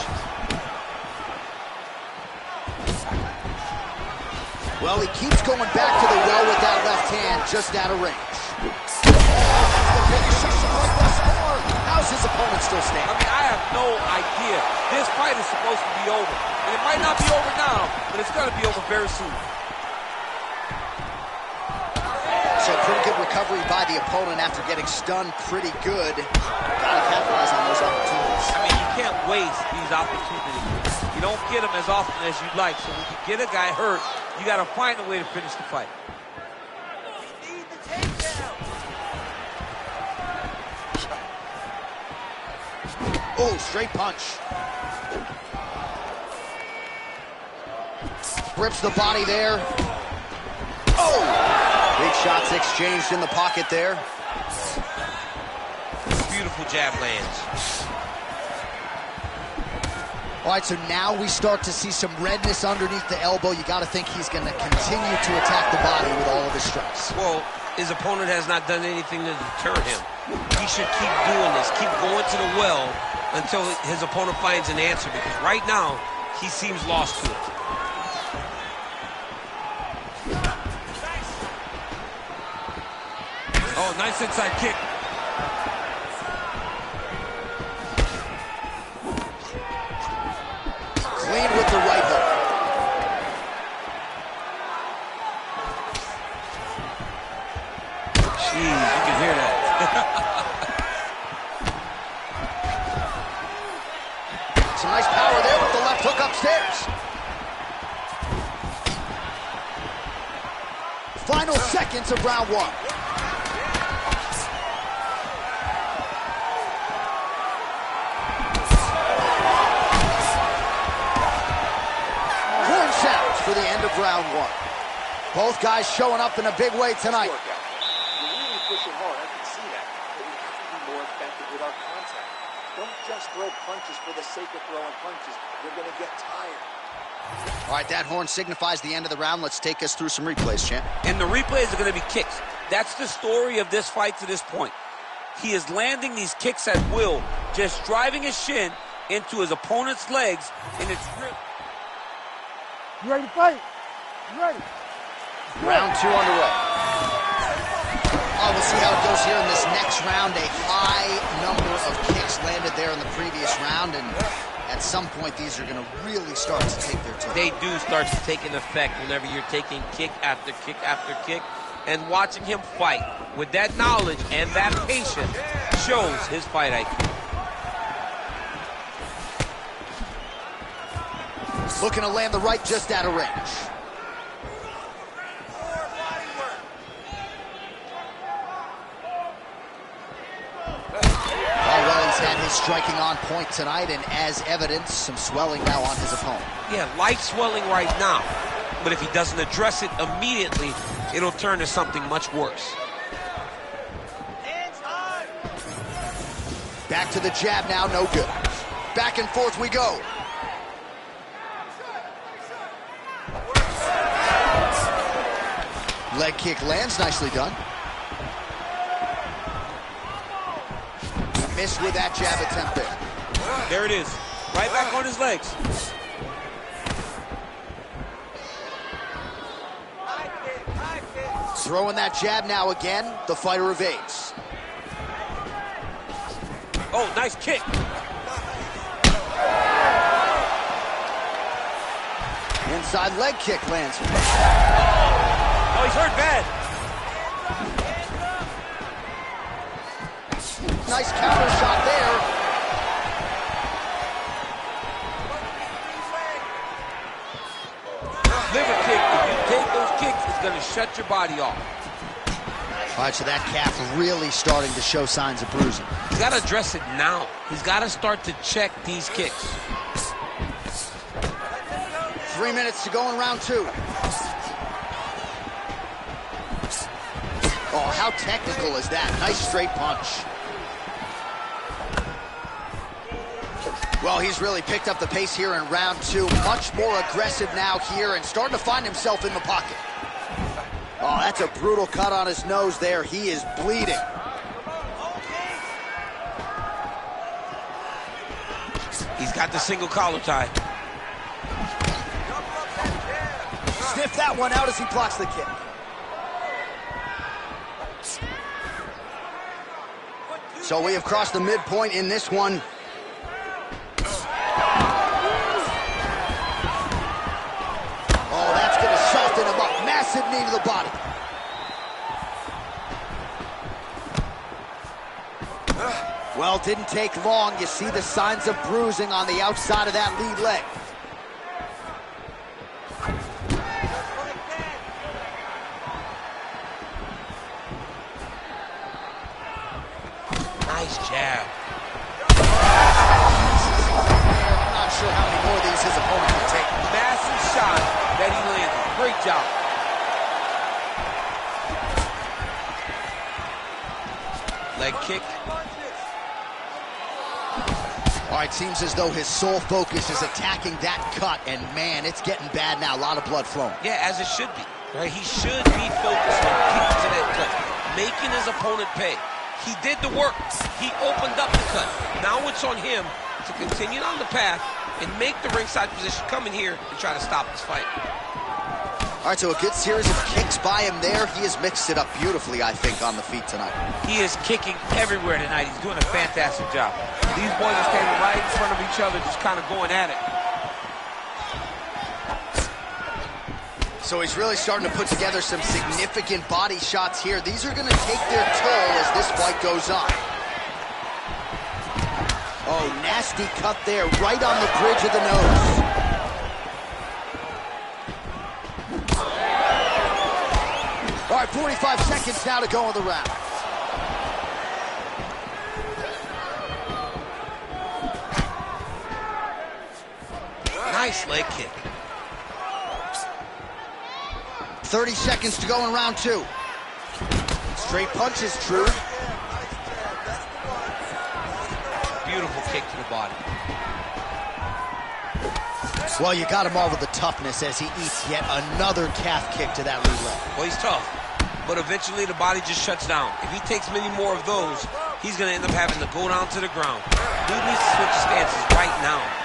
Well, he keeps going back to the well with that left hand, just out of range. How's his opponent still standing? I mean, I have no idea. This fight is supposed to be over. And it might not be over now, but it's going to be over very soon. So pretty good recovery by the opponent after getting stunned pretty good. Gotta capitalize on those opportunities. I mean, you can't waste these opportunities. You don't get them as often as you'd like. So when you get a guy hurt, you got to find a way to finish the fight. Oh, straight punch. Rips the body there. Oh! Big shots exchanged in the pocket there. Beautiful jab lands. All right, so now we start to see some redness underneath the elbow. You got to think he's going to continue to attack the body with all of his strikes. Well, his opponent has not done anything to deter him. He should keep doing this, keep going to the well until his opponent finds an answer, because right now, he seems lost to it. Oh, nice inside kick. Clean with the right hook. Jeez, you can hear that. Some nice power there with the left hook upstairs. Final seconds of round one. For the end of of round one. Both guys showing up in a big way tonight. You're really pushing hard, I can see that. But we have to be more effective with our contact. Don't just throw punches for the sake of throwing punches. You're going to get tired. All right, that horn signifies the end of the round. Let's take us through some replays, champ. And the replays are going to be kicks. That's the story of this fight to this point. He is landing these kicks at will, just driving his shin into his opponent's legs, and it's real. You ready to fight? You ready? Round two underway. Oh, we'll see how it goes here in this next round. A high number of kicks landed there in the previous round, and at some point, these are going to really start to take their toll. They do start to take an effect whenever you're taking kick after kick after kick. And watching him fight with that knowledge and that patience shows his fight IQ. Looking to land the right just out of range. Had his striking on point tonight, and as evidence, some swelling now on his opponent. Yeah, light swelling right now, but if he doesn't address it immediately, it'll turn to something much worse. Back to the jab now, no good. Back and forth we go. Leg kick lands, nicely done. Missed with that jab attempt there. There it is. Right back on his legs. Throwing that jab now again. The fighter evades. Oh, nice kick. Inside leg kick lands. Oh, he's hurt bad. Nice counter shot there. Liver kick. If you take those kicks, it's going to shut your body off. All right, so that calf really starting to show signs of bruising. He's got to address it now. He's got to start to check these kicks. 3 minutes to go in round two. Oh, how technical is that? Nice straight punch. Well, he's really picked up the pace here in round two. Much more aggressive now here and starting to find himself in the pocket. Oh, that's a brutal cut on his nose there. He is bleeding. He's got the single collar tie. Sniff that one out as he blocks the kick. So we have crossed the midpoint in this one. Oh, that's going to soften him up. Massive knee to the body. Well, didn't take long. You see the signs of bruising on the outside of that lead leg. Nice jab. I'm not sure how many more of these his opponent can take. Massive shot that he landed. Great job. Leg kick. All right, seems as though his sole focus is attacking that cut, and man, it's getting bad now. A lot of blood flowing. Yeah, as it should be. Right? He should be focused on getting to that cut, making his opponent pay. He did the work. He opened up the cut. Now it's on him to continue on the path and make the ringside position, come in here and try to stop this fight. All right, so a good series of kicks by him there. He has mixed it up beautifully, I think, on the feet tonight. He is kicking everywhere tonight. He's doing a fantastic job. These boys are standing right in front of each other, just kind of going at it. So he's really starting to put together some significant body shots here. These are going to take their toll as this fight goes on. Oh, nasty cut there, right on the bridge of the nose. All right, 45 seconds now to go in the round. Nice leg kick. 30 seconds to go in round 2. Straight punches, True. Beautiful kick to the body. Well, you got to marvel the toughness as he eats yet another calf kick to that lead leg. Well, he's tough, but eventually the body just shuts down. If he takes many more of those, he's going to end up having to go down to the ground. Dude needs to switch stances right now.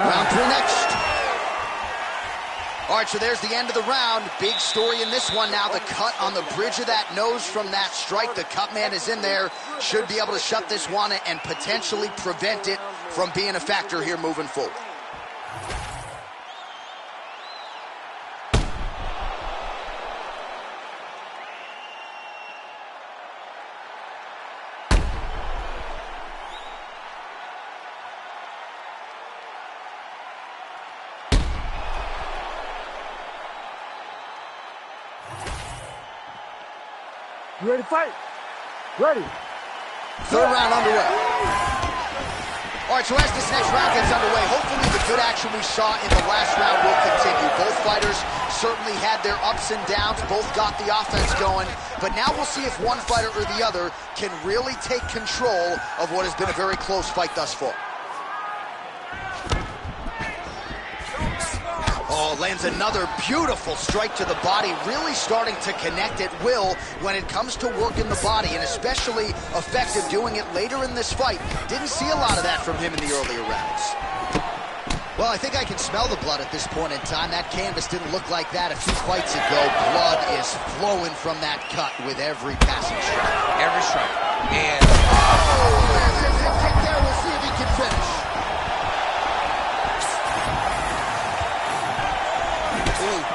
Round 3 next. All right, so there's the end of the round. Big story in this one now. The cut on the bridge of that nose from that strike. The cut man is in there. Should be able to shut this one and potentially prevent it from being a factor here moving forward. You ready to fight? Ready. Third round underway. All right, so as this next round gets underway, hopefully the good action we saw in the last round will continue. Both fighters certainly had their ups and downs. Both got the offense going. But now we'll see if one fighter or the other can really take control of what has been a very close fight thus far. Oh, lands another beautiful strike to the body, really starting to connect at will when it comes to working the body, and especially effective doing it later in this fight. Didn't see a lot of that from him in the earlier rounds. Well, I think I can smell the blood at this point in time. That canvas didn't look like that a few fights ago. Blood is flowing from that cut with every passing strike. Every strike. And lands a kick there. We'll see if he can finish.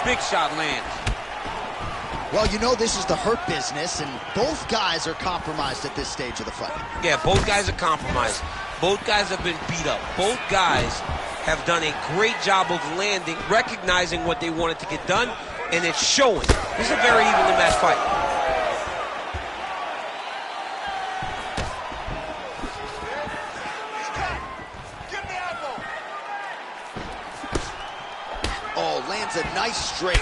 big shot lands. Well, you know this is the hurt business, and both guys are compromised at this stage of the fight. Yeah, both guys are compromised. Both guys have been beat up. Both guys have done a great job of landing, recognizing what they wanted to get done, and it's showing. This is a very evenly matched fight. Oh, lands a nice straight.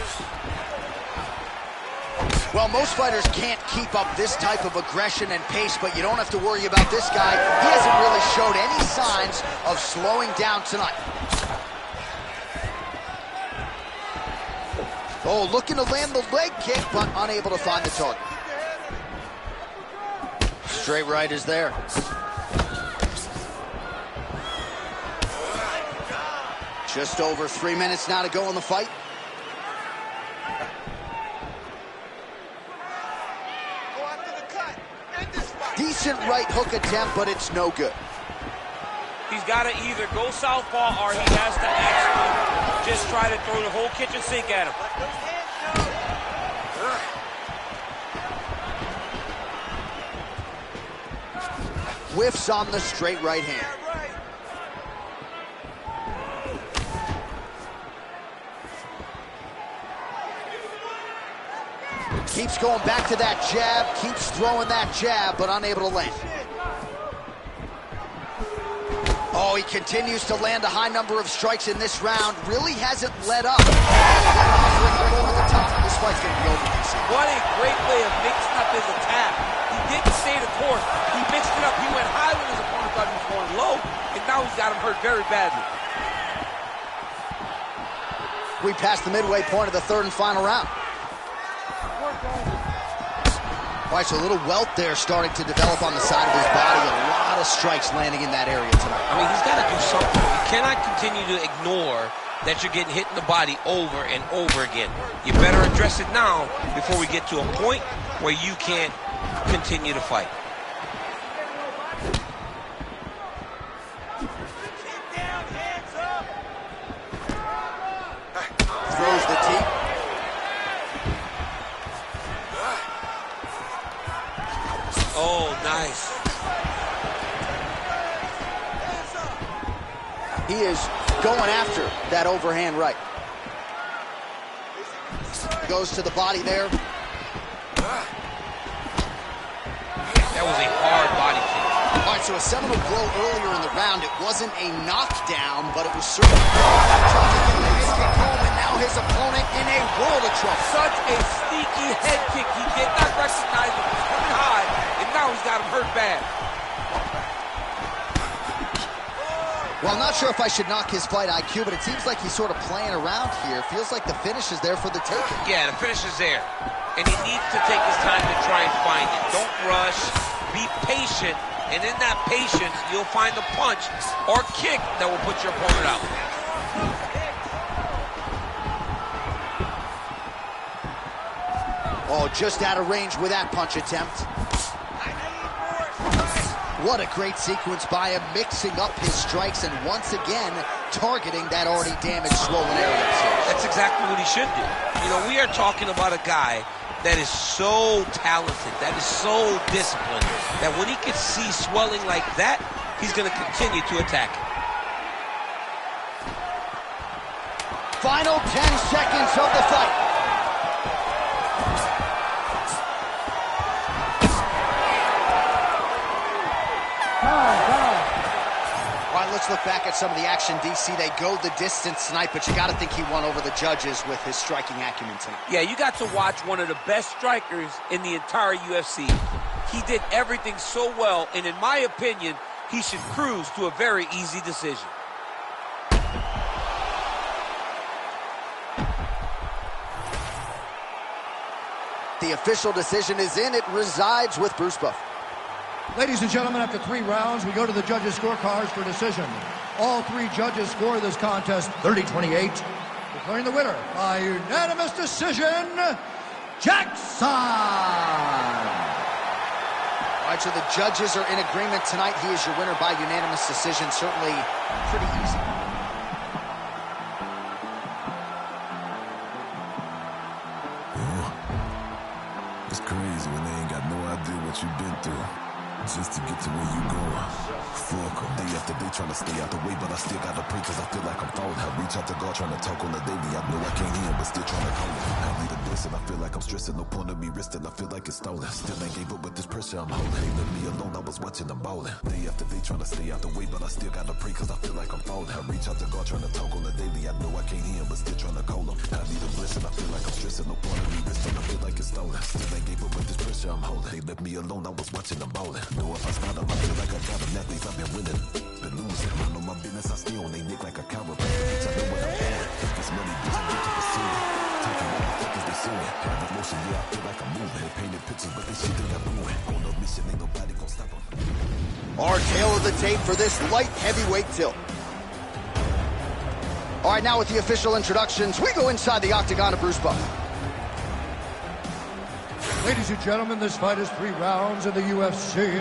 Well, most fighters can't keep up this type of aggression and pace, but you don't have to worry about this guy. He hasn't really showed any signs of slowing down tonight. Oh, looking to land the leg kick, but unable to find the target. Straight right is there. Just over 3 minutes now to go in the fight. Decent right hook attempt, but it's no good. He's got to either go southpaw or he has to actually just try to throw the whole kitchen sink at him. Whiffs on the straight right hand. Keeps going back to that jab, keeps throwing that jab, but unable to land. Oh, he continues to land a high number of strikes in this round. Really hasn't let up. Over the top. This fight's going to be over. What a great way of mixing up his attack. He didn't stay the course. He mixed it up. He went high when his opponent thought he was going low, and now he's got him hurt very badly. We passed the midway point of the third and final round. All right, so a little welt there starting to develop on the side of his body. A lot of strikes landing in that area tonight. I mean, he's got to do something. You cannot continue to ignore that you're getting hit in the body over and over again. You better address it now before we get to a point where you can't continue to fight. Throws the teep. Oh, nice. He is going after that overhand right. Goes to the body there. That was a hard body kick. All right, so a seminal blow earlier in the round. It wasn't a knockdown, but it was certainly trying to get the head kick home, and now his opponent in a world of trouble. Such a sneaky head kick. He did not recognize it was coming high, and now he's got him hurt bad. Well, I'm not sure if I should knock his fight IQ, but it seems like he's sort of playing around here. Feels like the finish is there for the taking. Yeah, the finish is there. And he needs to take his time to try and find it. Don't rush. Be patient. And in that patience, you'll find the punch or kick that will put your opponent out. Oh, just out of range with that punch attempt. What a great sequence by him, mixing up his strikes and once again targeting that already damaged, swollen area. That's exactly what he should do. You know, we are talking about a guy that is so talented, that is so disciplined, that when he can see swelling like that, he's going to continue to attack it. Final 10 seconds of the fight. All right, let's look back at some of the action, DC. They go the distance tonight, but you got to think he won over the judges with his striking acumen tonight. Yeah, you got to watch one of the best strikers in the entire UFC. He did everything so well, and in my opinion, he should cruise to a very easy decision. The official decision is in. It resides with Bruce Buffer. Ladies and gentlemen, after 3 rounds, we go to the judges' scorecards for decision. All 3 judges score this contest 30-28, declaring the winner by unanimous decision, Jackson! All right, so the judges are in agreement tonight. He is your winner by unanimous decision. Certainly pretty easy. It's crazy when they ain't got no idea what you've been through. Just to get to where you going. Fuck em. Day after day trying to stay out the way, but I still gotta pray cause I feel like I'm falling. I reach out to God trying to talk on the daily. I know I can't hear him, but still trying to call him. I need a blessing, I feel like I'm stressing. No point of me resting, I feel like it's stolen. Still ain't gave up with this pressure I'm holding. They left me alone, I was watching them ballin'. Day after day trying to stay out the way, but I still gotta pray cause I feel like I'm falling. I reach out to God trying to talk on the daily. I know I can't hear him, but still trying to call him. I need a blessing, I feel like I'm stressing. No point of me resting, I feel like it's stolen. Still ain't gave up with this pressure I'm holding. They left me alone, I was watching them ballin'. Know if I start up, I feel like I got them athletes, I've been winning, been losing. I know my business, I stay on they neck like a chiropractor. Bitch, I know what I'm doing. This money, bitch, I get to pursue it. Talking about the fuckers they suing. Have emotion, yeah, I feel like I'm moving. They painted pictures, but they shit they got ruined. On a mission, ain't nobody gon' stop them. Our tail of the tape for this light heavyweight tilt. All right, now with the official introductions, we go inside the octagon of Bruce Buffer. Ladies and gentlemen, this fight is 3 rounds in the UFC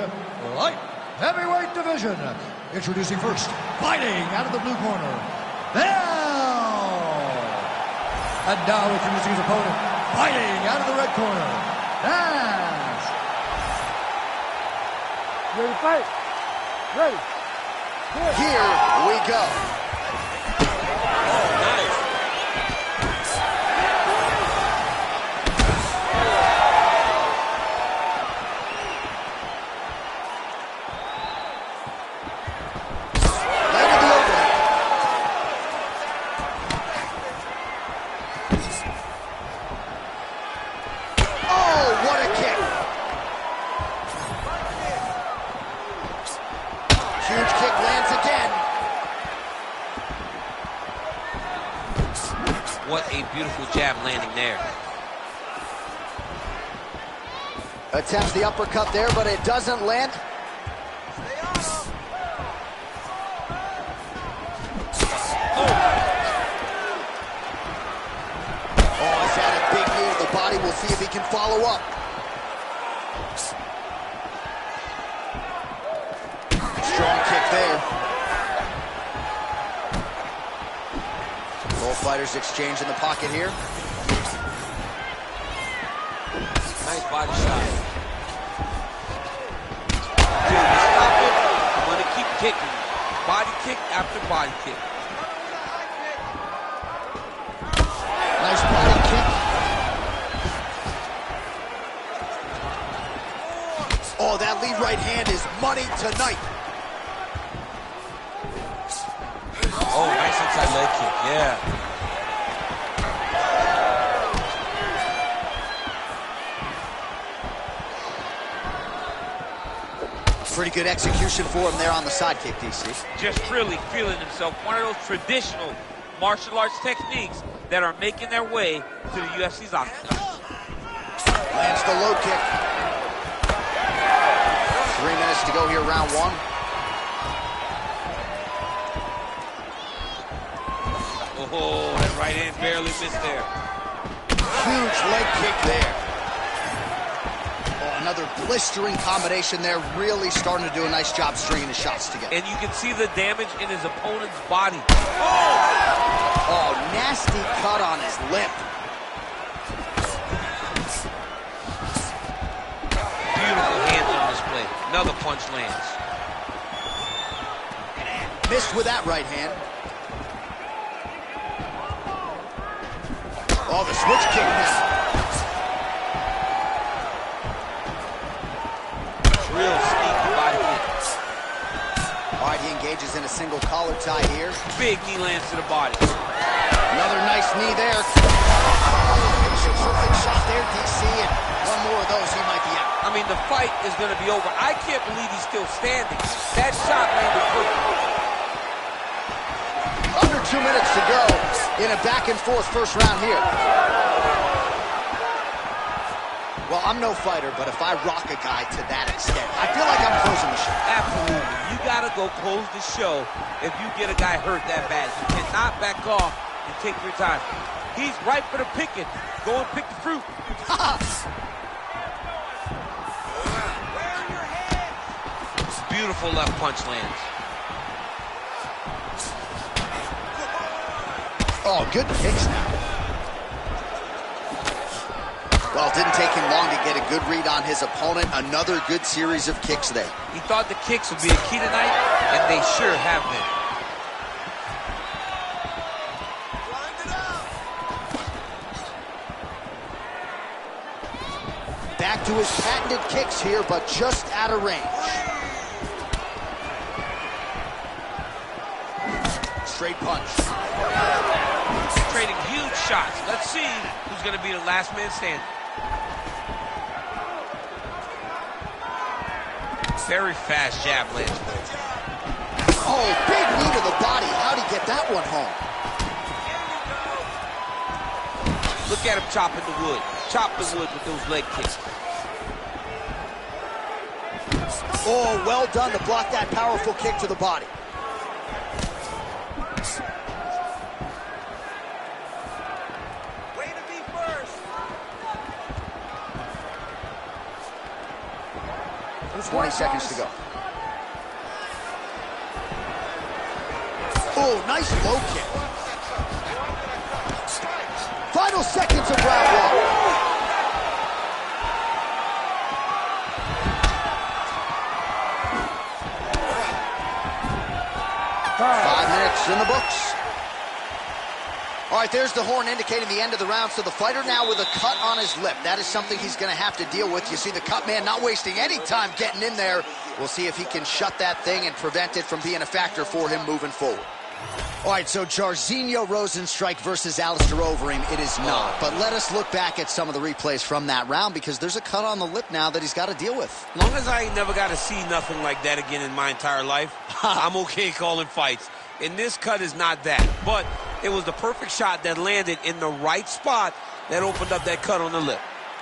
light heavyweight division. Introducing first, fighting out of the blue corner, Bell. And now introducing his opponent, fighting out of the red corner, Nash. Ready to fight? Ready. Here we go. What a beautiful jab landing there. Attempts the uppercut there, but it doesn't land. Oh, he's had a big knee to the body. We'll see if he can follow up. Strong kick there. Both fighters exchange in the pocket here. Nice body shot. Dude, stop it. I'm going to keep kicking. Body kick after body kick. Nice body kick. Oh, that lead right hand is money tonight. Oh, nice inside leg kick, yeah. Pretty good execution for him there on the side kick, DC. Just really feeling himself. One of those traditional martial arts techniques that are making their way to the UFC's octagon. Lands the low kick. 3 minutes to go here, round one. Oh, that right hand barely missed there. Huge leg kick there. Oh, another blistering combination there. Really starting to do a nice job stringing the shots together. And you can see the damage in his opponent's body. Oh, nasty cut on his lip. Beautiful hands on display. Another punch lands. Missed with that right hand. Oh, the switch kick now. Real sneaky body kick. All right, he engages in a single collar tie here. Big knee lands to the body. Another nice knee there. Perfect shot there, DC, and one more of those, he might be out. I mean, the fight is going to be over. I can't believe he's still standing. That shot landed perfect. Under 2 minutes to go in a back-and-forth first round here. Well, I'm no fighter, but if I rock a guy to that extent, I feel like I'm closing the show. Absolutely. You got to go close the show if you get a guy hurt that bad. You cannot back off and take your time. He's ripe for the picking. Go and pick the fruit. Beautiful left punch lands. Oh, good kicks now. Well, it didn't take him long to get a good read on his opponent. Another good series of kicks there. He thought the kicks would be a key tonight, and they sure have been. Back to his patented kicks here, but just out of range. Straight punch. Trading huge shots. Let's see who's going to be the last man standing. Very fast jab lands. Oh, big knee to the body. How'd he get that one home? Look at him chopping the wood. Chop the wood with those leg kicks. Oh, well done to block that powerful kick to the body. Way to be first. There's 20 seconds to go. Oh, nice low kick. Final seconds of round one. 5 minutes in the books. All right, there's the horn indicating the end of the round. So the fighter now with a cut on his lip. That is something he's going to have to deal with. You see the cut man not wasting any time getting in there. We'll see if he can shut that thing and prevent it from being a factor for him moving forward. All right, so Jairzinho Rozenstruik versus Alistair Overeem, it is not. But let us look back at some of the replays from that round because there's a cut on the lip now that he's got to deal with. As long as I ain't never got to see nothing like that again in my entire life, I'm okay calling fights. And this cut is not that. But it was the perfect shot that landed in the right spot that opened up that cut on the lip.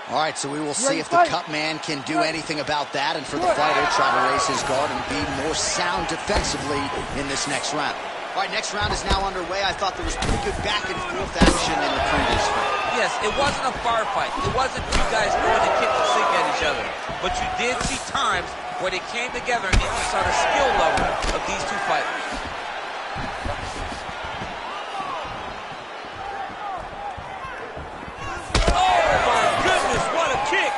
All right, so we will see if the cut man can do anything about that. And for the fighter, try to raise his guard and be more sound defensively in this next round. All right, next round is now underway. I thought there was pretty good back-and-forth action in the previous round. Yes, it wasn't a firefight. It wasn't two guys throwing the kick to sink at each other. But you did see times where they came together and you saw the skill level of these two fighters. Oh, my goodness, what a kick!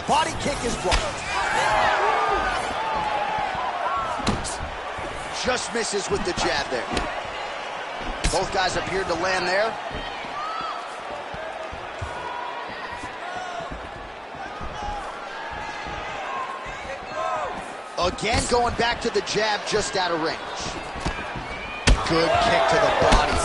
Body kick is blocked. Just misses with the jab there. Both guys appeared to land there. Again, going back to the jab, just out of range. Good kick to the body.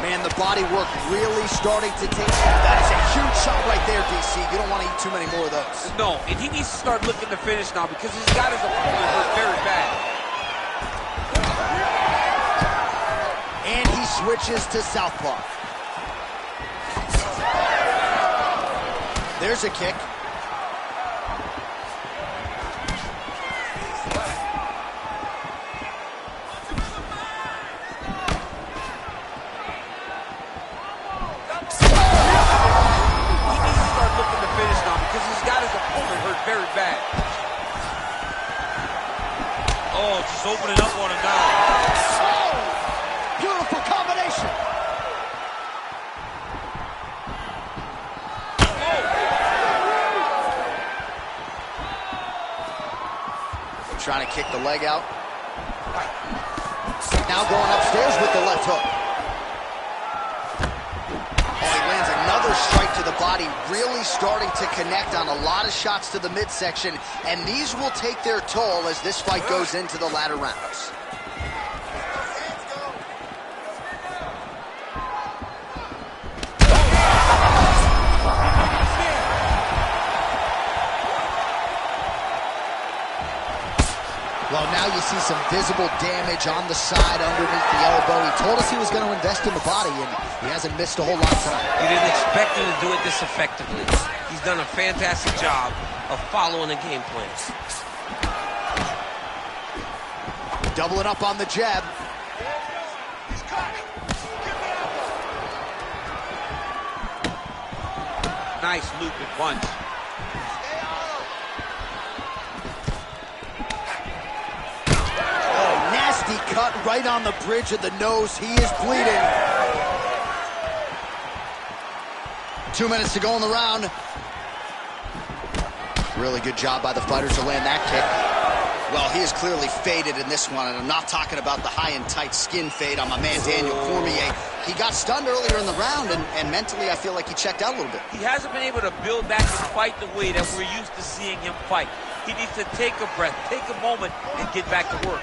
Man, the body work really starting to take. That is a huge shot right there, DC. You don't want to eat too many more of those. No, and he needs to start looking to finish now because he's got his opponent hurt very bad. And he switches to southpaw. There's a kick. Very bad. Oh, just opening up on him now. Oh, beautiful combination. Oh. Trying to kick the leg out. Now going upstairs with the left hook. Another strike to the body, really starting to connect on a lot of shots to the midsection, and these will take their toll as this fight goes into the latter rounds. Well, now you see some visible damage on the side underneath the elbow. He told us he was going to invest in the body, and he hasn't missed a whole lot tonight. You didn't expect him to do it this effectively. He's done a fantastic job of following the game plan. Doubling up on the jab. Nice looping punch. Cut right on the bridge of the nose. He is bleeding. 2 minutes to go in the round. Really good job by the fighters to land that kick. Well, he is clearly faded in this one, and I'm not talking about the high and tight skin fade on my man Daniel Cormier. He got stunned earlier in the round, and mentally I feel like he checked out a little bit. He hasn't been able to build back and fight the way that we're used to seeing him fight. He needs to take a breath, take a moment, and get back to work.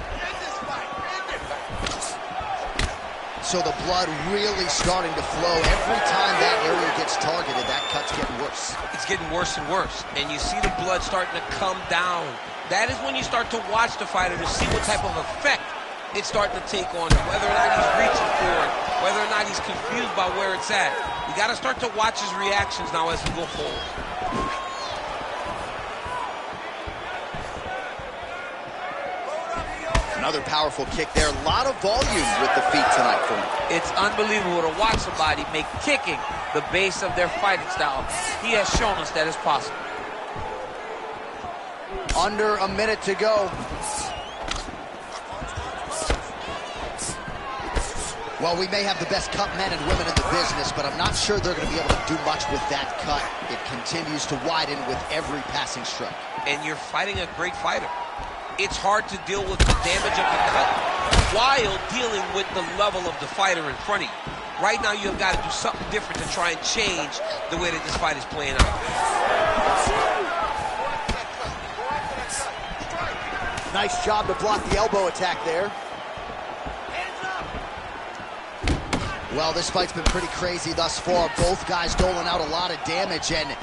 So the blood really starting to flow. Every time that area gets targeted, that cut's getting worse. It's getting worse and worse. And you see the blood starting to come down. That is when you start to watch the fighter to see what type of effect it's starting to take on him. Whether or not he's reaching for it, whether or not he's confused by where it's at. You got to start to watch his reactions now as we go forward. Another powerful kick there. A lot of volume with the feet tonight for him. It's unbelievable to watch somebody make kicking the base of their fighting style. He has shown us that it's possible. Under a minute to go. Well, we may have the best cut men and women in the business, but I'm not sure they're going to be able to do much with that cut. It continues to widen with every passing strike. And you're fighting a great fighter. It's hard to deal with the damage of the cut while dealing with the level of the fighter in front of you. Right now, you have got to do something different to try and change the way that this fight is playing out. Nice job to block the elbow attack there. Well, this fight's been pretty crazy thus far. Both guys doling out a lot of damage, and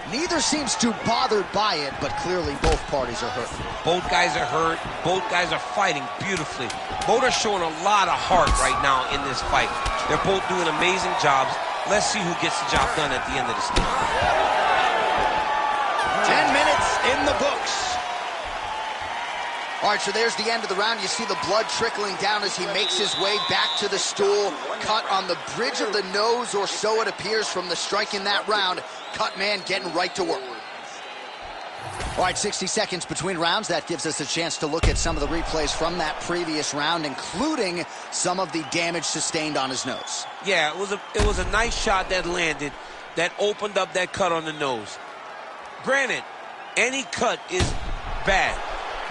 neither seems too bothered by it, but clearly both parties are hurt. Both guys are hurt. Both guys are fighting beautifully. Both are showing a lot of heart right now in this fight. They're both doing amazing jobs. Let's see who gets the job done at the end of this thing. 10 minutes in the books. All right, so there's the end of the round. You see the blood trickling down as he makes his way back to the stool. Cut on the bridge of the nose, or so it appears from the strike in that round. Cut man getting right to work. All right, 60 seconds between rounds. That gives us a chance to look at some of the replays from that previous round, including some of the damage sustained on his nose. Yeah, it was a nice shot that landed that opened up that cut on the nose. Granted, any cut is bad,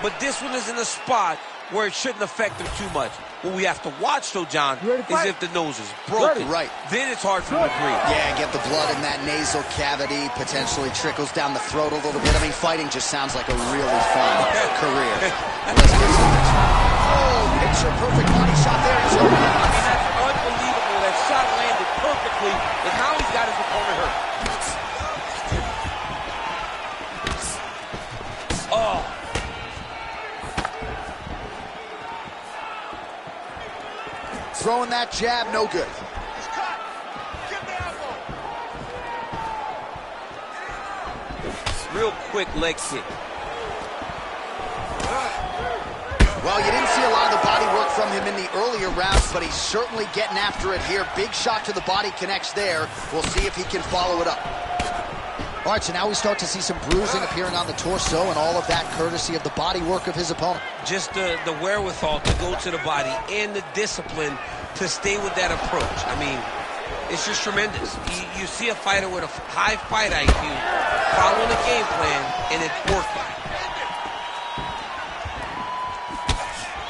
but this one is in a spot where it shouldn't affect him too much. What we have to watch, though, John, is if the nose is broken. Right. Then it's hard for him to breathe. Yeah, get the blood in that nasal cavity, potentially trickles down the throat a little bit. I mean, fighting just sounds like a really fun career. Let's get some picture. Oh, picture-perfect body shot there. He's hurt. I mean, that's unbelievable. That shot landed perfectly, and now he's got his opponent hurt. Oh. Throwing that jab, no good. Real quick leg kick. Well, you didn't see a lot of the body work from him in the earlier rounds, but he's certainly getting after it here. Big shot to the body connects there. We'll see if he can follow it up. All right, so now we start to see some bruising appearing on the torso, and all of that courtesy of the body work of his opponent. Just the wherewithal to go to the body and the discipline to stay with that approach. I mean, it's just tremendous. You see a fighter with a high fight IQ following a game plan, and it's working.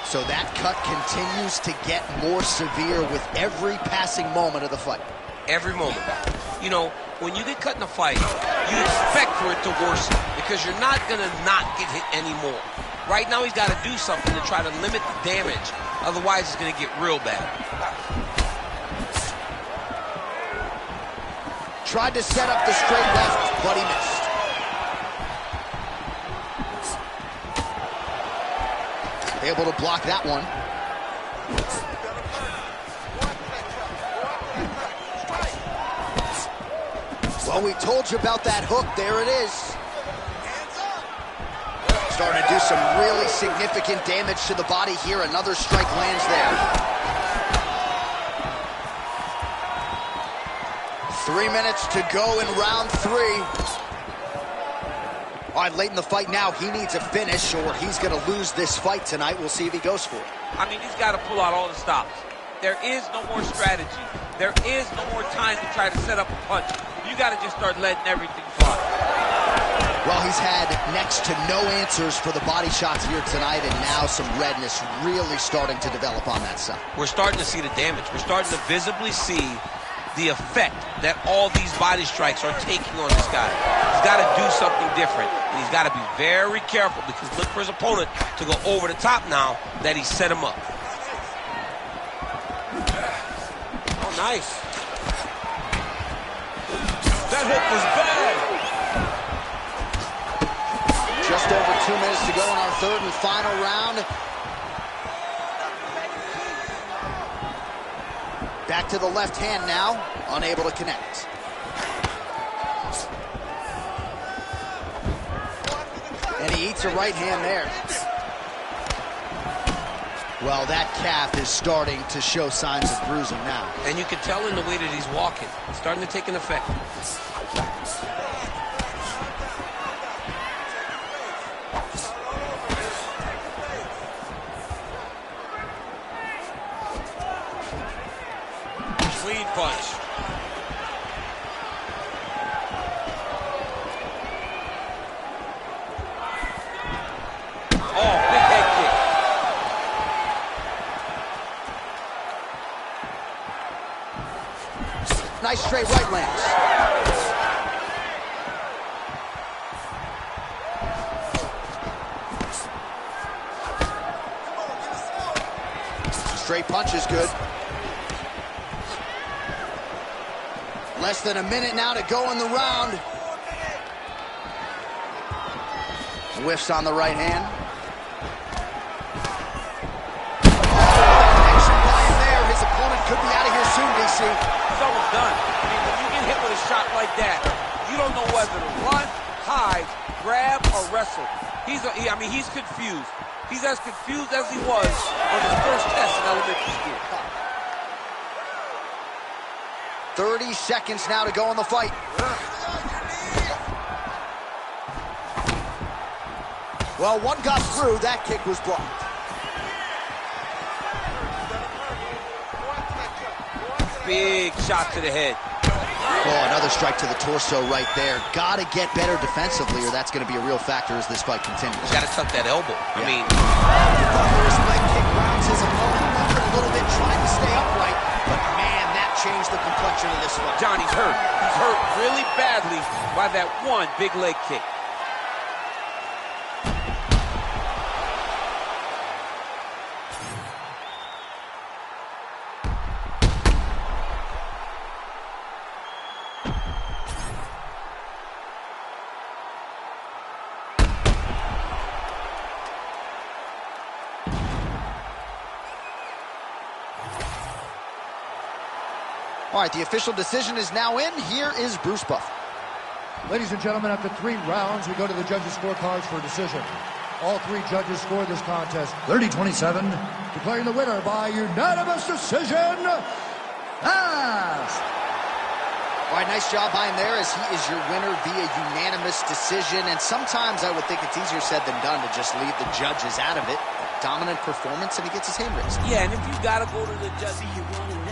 So that cut continues to get more severe with every passing moment of the fight. Every moment. You know, when you get cut in a fight, you expect for it to worsen because you're not going to not get hit anymore. Right now, he's got to do something to try to limit the damage. Otherwise, it's going to get real bad. Tried to set up the straight left, but he missed. Able to block that one. Well, we told you about that hook. There it is. Starting to do some really significant damage to the body here. Another strike lands there. 3 minutes to go in round 3. All right, late in the fight now, he needs a finish or he's going to lose this fight tonight. We'll see if he goes for it. I mean, he's got to pull out all the stops. There is no more strategy. There is no more time to try to set up a punch. You got to just start letting everything fly. Well, he's had next to no answers for the body shots here tonight, and now some redness really starting to develop on that side. We're starting to see the damage. We're starting to visibly see the effect that all these body strikes are taking on this guy. He's got to do something different, and he's got to be very careful because look for his opponent to go over the top now that he set him up. Oh, nice. That hook was bad. Just over 2 minutes to go in our third and final round. Back to the left hand now, unable to connect. And he eats a right hand there. Well, that calf is starting to show signs of bruising now. And you can tell in the way that he's walking. It's starting to take an effect. Clean punch. Oh, big head kick. Nice straight right lands. Straight punch is good. Less than a minute now to go in the round. Whiffs on the right hand. Connection by him there. His opponent could be out of here soon, DC. It's almost done. I mean, when you get hit with a shot like that, you don't know whether to run, hide, grab, or wrestle. He's confused. He's as confused as he was on his first test in elementary school. 30 seconds now to go in the fight. Well, one got through. That kick was blocked. Big shot to the head. Oh, another strike to the torso right there. Got to get better defensively, or that's going to be a real factor as this fight continues. He's got to tuck that elbow. Yeah. I mean, Butler's leg kick rounds his opponent, left a little bit, trying to stay upright, but man, that changed the complexion of this one. Johnny's hurt. He's hurt really badly by that one big leg kick. All right, the official decision is now in. Here is Bruce Buffer. Ladies and gentlemen, after 3 rounds, we go to the judges' scorecards for a decision. All 3 judges scored this contest 30-27, declaring the winner by unanimous decision, Fast. All right, nice job by him there, as he is your winner via unanimous decision. And sometimes I would think it's easier said than done to just leave the judges out of it. Dominant performance, and he gets his hand raised. Yeah, and if you got to go to the judges, you want to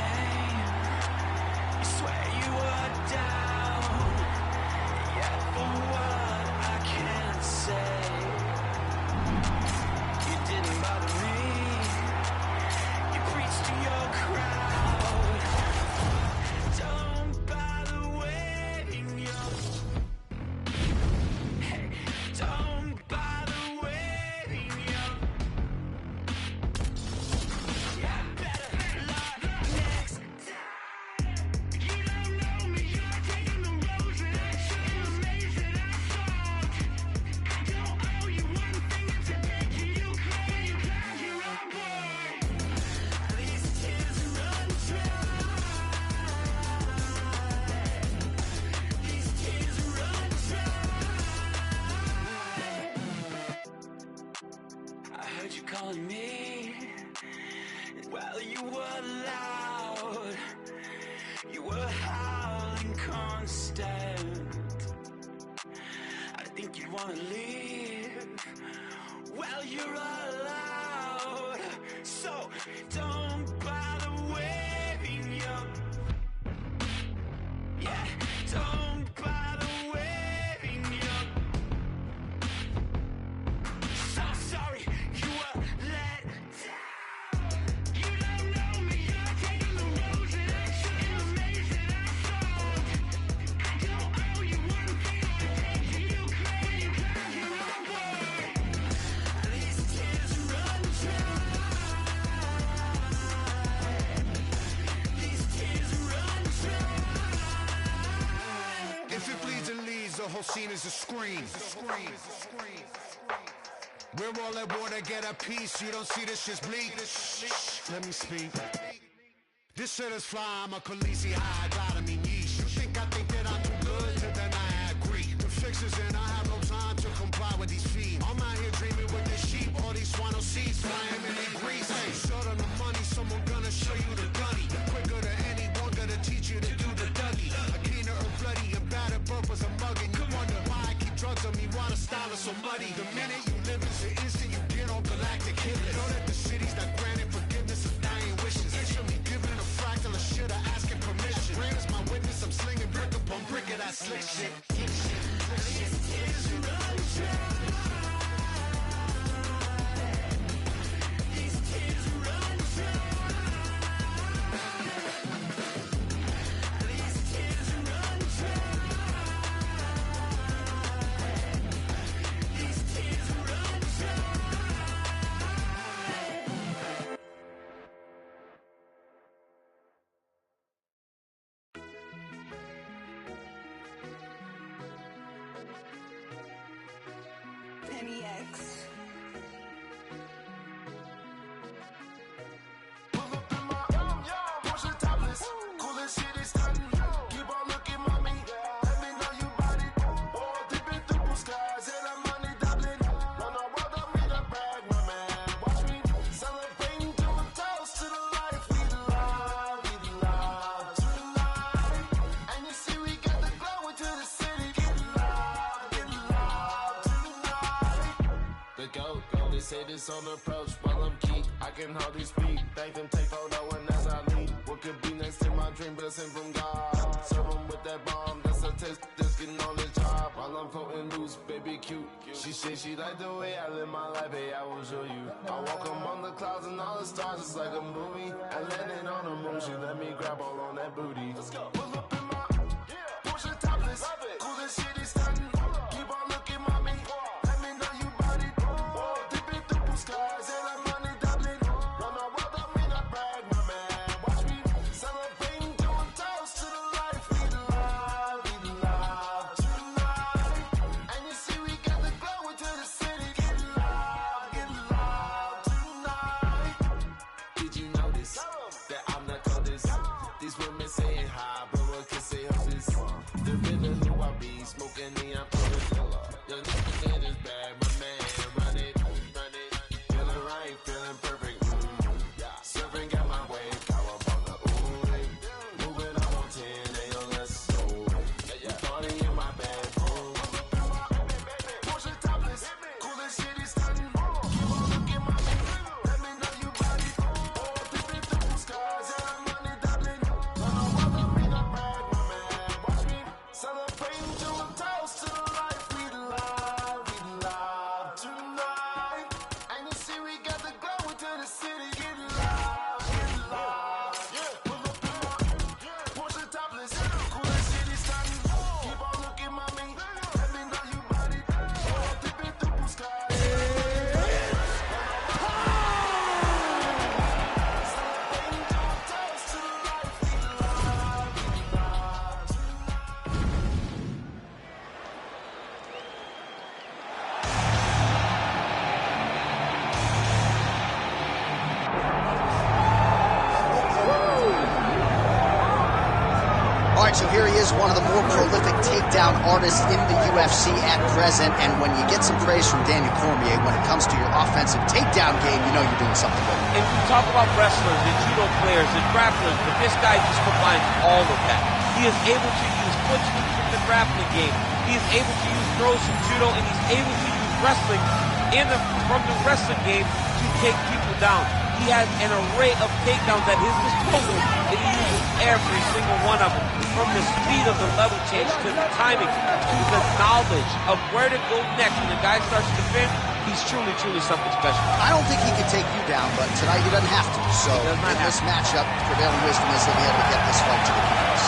calling me. Well, you were loud, you were howling constant. I think you wanna leave. Well, you're allowed, so don't bother waving your, yeah, don't bother waving your. So sorry you were let down. You don't know me, you're taking the roads that I took and the maze that I sold. I don't owe you one thing, I take to you crazy, you're on board. These tears run dry. These tears run dry. If it bleeds and leads, the whole scene is a scream. We're all at war to get a piece. You don't see this shit's bleak. Let me speak. This shit is fly. I'm a Khaleesi high. Glide me yeesh. You think I think that I'm too good? Then I agree. The fix is in. I have no time to comply with these feet. I'm out here dreaming with the sheep. All these swano seeds flying in their grease. Hey, short on the money. Someone gonna show you the gunny. Quicker than anyone gonna teach you to do the Dougie. A keener or bloody and battered birth was a mugging. You wonder why I keep drugs on me. Why the style is so muddy. The minute you live is the instant you get on galactic hit list. Know that the city's not granted forgiveness of dying wishes. They should be giving a fractal of shit or asking permission. Rain is my witness. I'm slinging brick upon brick of that slick shit. Penny X. The they say this on approach while I'm key. I can hardly speak. Thank them, take photo and as I leave. What could be next to my dream, blessing from God. Serve them with that bomb, that's a test. Just getting on the job while I'm floating loose, baby cute. She said she like the way I live my life, hey, I will show you. I walk among the clouds and all the stars, it's like a movie. I landed on the moon, she let me grab all on that booty. Let's go. Pull up in my Porsche topless, cool as shit is stunning. Keep on looking, mommy. Let me know you bought it. Dipping through blue skies and I'm money doubling. Run my world, I mean I brag, my man. Watch me celebrating, doing toast to the life we love tonight. And you see we got the glow into the city. Get loud tonight. Did you notice that I'm the coldest? These women saying hi, but what can say of this? The villain who I be smoking neon product. Young nigga in his bag, my man, run it. Feeling right, feeling perfect. Surfing got my wave, cowabunga, ooh. Moving on 10, they on let's go. Party in my bedroom. Porsche topless, cool as shit is stunning. Keep on looking, mommy. Let me know you bought it. Dipping through blue skies and I'm money doubling. Run a walk, I mean I brag, my man. Watch me celebrating, doing toast to the life we love tonight. And you see we got the glow into the city. Get loud. Yeah, pull up in my Porsche topless, cool as shit is stunning. Keep on looking, mommy. Let me know you bought it. Dipping through blue skies. Celebrating, doing toast to the life we love tonight. All right, so here he is, one of the more prolific takedown artists in the UFC at present. And when you get some praise from Daniel Cormier, when it comes to your offensive takedown game, you know you're doing something good. And we talk about wrestlers and judo players and grapplers, but this guy just combines all of that. He is able to use foot sweeps from the grappling game. He is able to use throws from judo, and he's able to use wrestling from the wrestling game to take people down. He has an array of takedowns at his disposal, and he uses every single one of them. From the speed of the level change to the timing to the knowledge of where to go next when the guy starts to defend, he's truly, truly something special. I don't think he can take you down, but tonight he doesn't have to. So in this matchup, prevailing wisdom is he'll be able to get this fight to the canvas.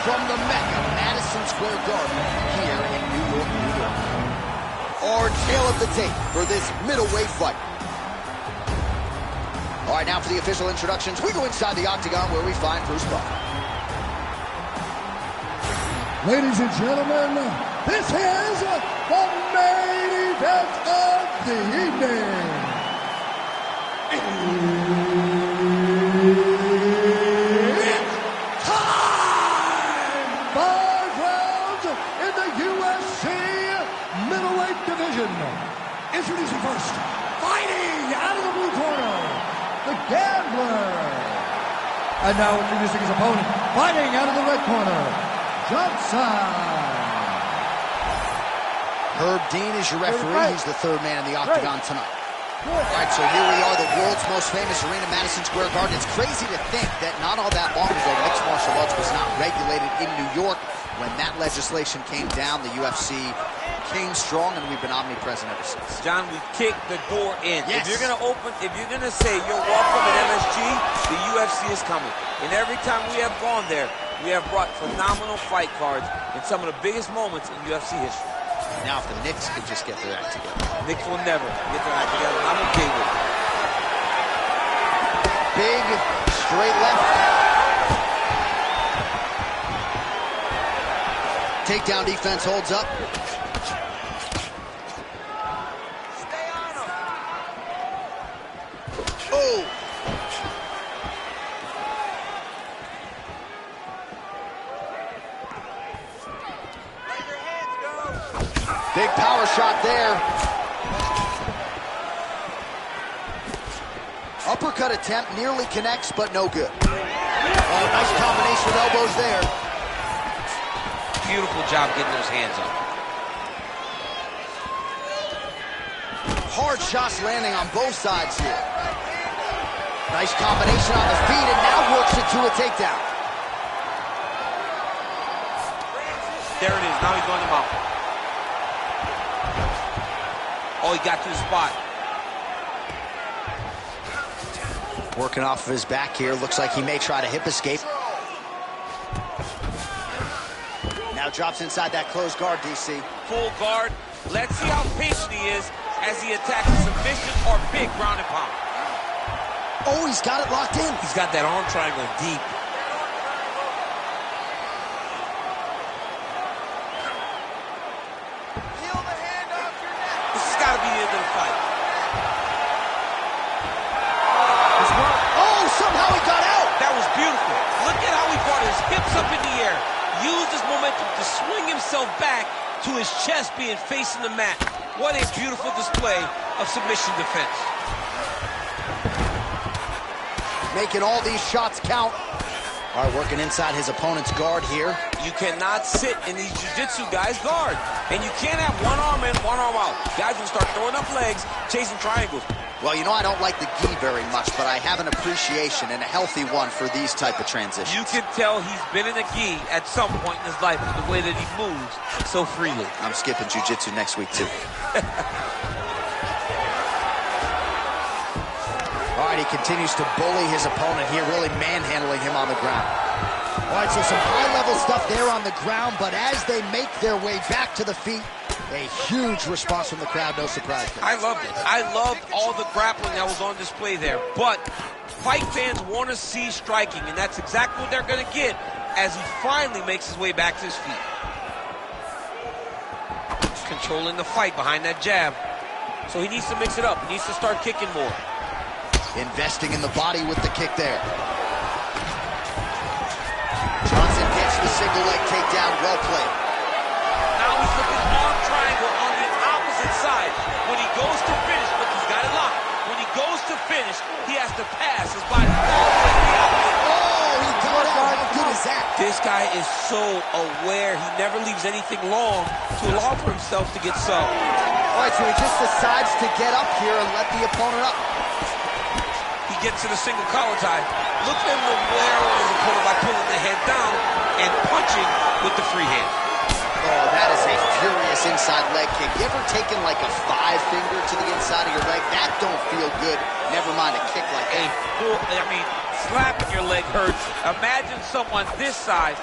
from the Mecca, Madison Square Garden, here in New York, New York. Our tale of the tape for this middleweight fight. All right, now for the official introductions, we go inside the octagon where we find Bruce Buffer. Ladies and gentlemen, this is the main event of the evening. It's time! 5 rounds in the UFC middleweight division. Introducing first, fighting out of the blue corner, the Gambler. And now introducing his opponent, fighting out of the red corner, Johnson. Herb Dean is your referee. He's the third man in the octagon tonight. All right, so here we are, the world's most famous arena, Madison Square Garden. It's crazy to think that not all that long ago, mixed martial arts was not regulated in New York. When that legislation came down, the UFC came strong, and we've been omnipresent ever since. John, we kicked the door in. Yes. If you're gonna say you're welcome at MSG, the UFC is coming. And every time we have gone there, we have brought phenomenal fight cards in some of the biggest moments in UFC history. Now, if the Knicks could just get their act together. Knicks will never get their act together. I'm okay with it. Big, straight left. Takedown defense holds up. Stay on him. Oh! Let your hands go. Big power shot there. Uppercut attempt nearly connects, but no good. Oh, nice combination of elbows there. Beautiful job getting those hands up. Hard shots landing on both sides here. Nice combination on the feet, and now works it to a takedown. There it is. Now he's on the mount. Oh, he got to the spot. Working off of his back here. Looks like he may try to hip escape. Now drops inside that closed guard, DC. Full guard. Let's see how patient he is as he attacks a submission or big ground and pound. Oh, he's got it locked in. He's got that arm triangle deep. Peel the hand off your neck. This has got to be the end of the fight. Oh, somehow he got out. That was beautiful. Look at how he brought his hips up in the air. Used his momentum to swing himself back to his chest being facing the mat. What a beautiful display of submission defense. Making all these shots count. All right, working inside his opponent's guard here. You cannot sit in these jiu-jitsu guys' guard. And you can't have one arm in, one arm out. Guys will start throwing up legs, chasing triangles. Well, you know, I don't like the gi very much, but I have an appreciation and a healthy one for these type of transitions. You can tell he's been in a gi at some point in his life with the way that he moves so freely. I'm skipping jiu-jitsu next week, too. All right, he continues to bully his opponent here, really manhandling him on the ground. All right, so some high-level stuff there on the ground, but as they make their way back to the feet, a huge response from the crowd, no surprise. I loved it. I loved all the grappling that was on display there. But fight fans want to see striking, and that's exactly what they're going to get as he finally makes his way back to his feet. Controlling the fight behind that jab. So he needs to mix it up. He needs to start kicking more. Investing in the body with the kick there. Johnson gets the single leg takedown, well played. Now he's looking arm triangle on the opposite side. When he goes to finish, look, he's got it locked. When he goes to finish, he has to pass his body all the way to the outlet. Oh, he got out. How good is that? This guy is so aware. He never leaves anything long to allow for himself to get subbed. All right, so he just decides to get up here and let the opponent up. He gets to the single collar tie. Look at him to wear on his opponent by pulling the head down and punching with the free hand. Oh, that is a furious inside leg kick. You ever taken like a 5-finger to the inside of your leg? That don't feel good. Never mind a kick like that. Slapping your leg hurts. Imagine someone this size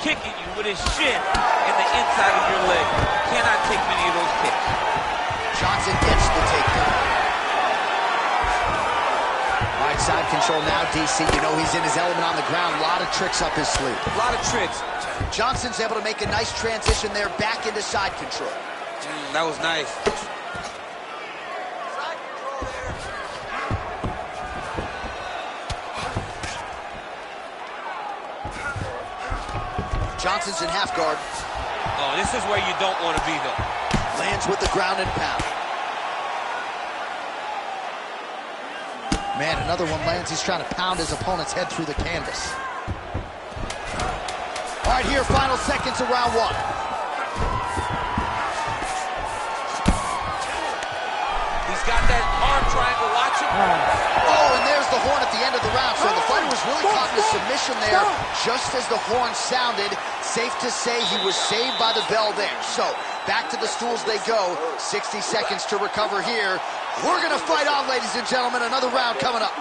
kicking you with his shin in the inside of your leg. Cannot take many of those kicks. Johnson gets the takedown. All right, side control now, DC. You know he's in his element on the ground. A lot of tricks up his sleeve. A lot of tricks. Johnson's able to make a nice transition there back into side control. That was nice. Side control there. Johnson's in half guard. Oh, this is where you don't want to be, though. Lands with the ground and pound. Man, another one lands. He's trying to pound his opponent's head through the canvas. All right, here, final seconds of round one. He's got that arm triangle. Watch him. Oh, and there's the horn at the end of the round. So the fighter was really caught in a submission there just as the horn sounded. Safe to say he was saved by the bell there. So back to the stools they go. 60 seconds to recover here. We're going to fight on, ladies and gentlemen. Another round coming up.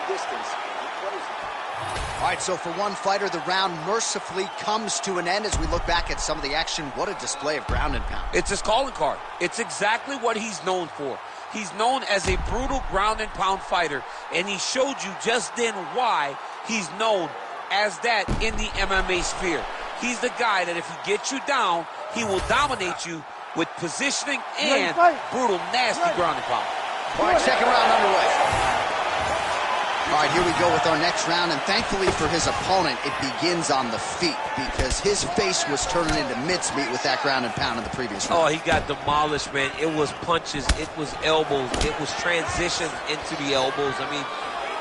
All right, so for one fighter, the round mercifully comes to an end as we look back at some of the action. What a display of ground and pound. It's his calling card. It's exactly what he's known for. He's known as a brutal ground and pound fighter, and he showed you just then why he's known as that in the MMA sphere. He's the guy that if he gets you down, he will dominate you with positioning and brutal, nasty ground and pound. All right, second round underway. All right, here we go with our next round, and thankfully for his opponent, it begins on the feet because his face was turning into mincemeat with that ground and pound in the previous round. Oh, he got demolished, man. It was punches, it was elbows, it was transitions into the elbows. I mean,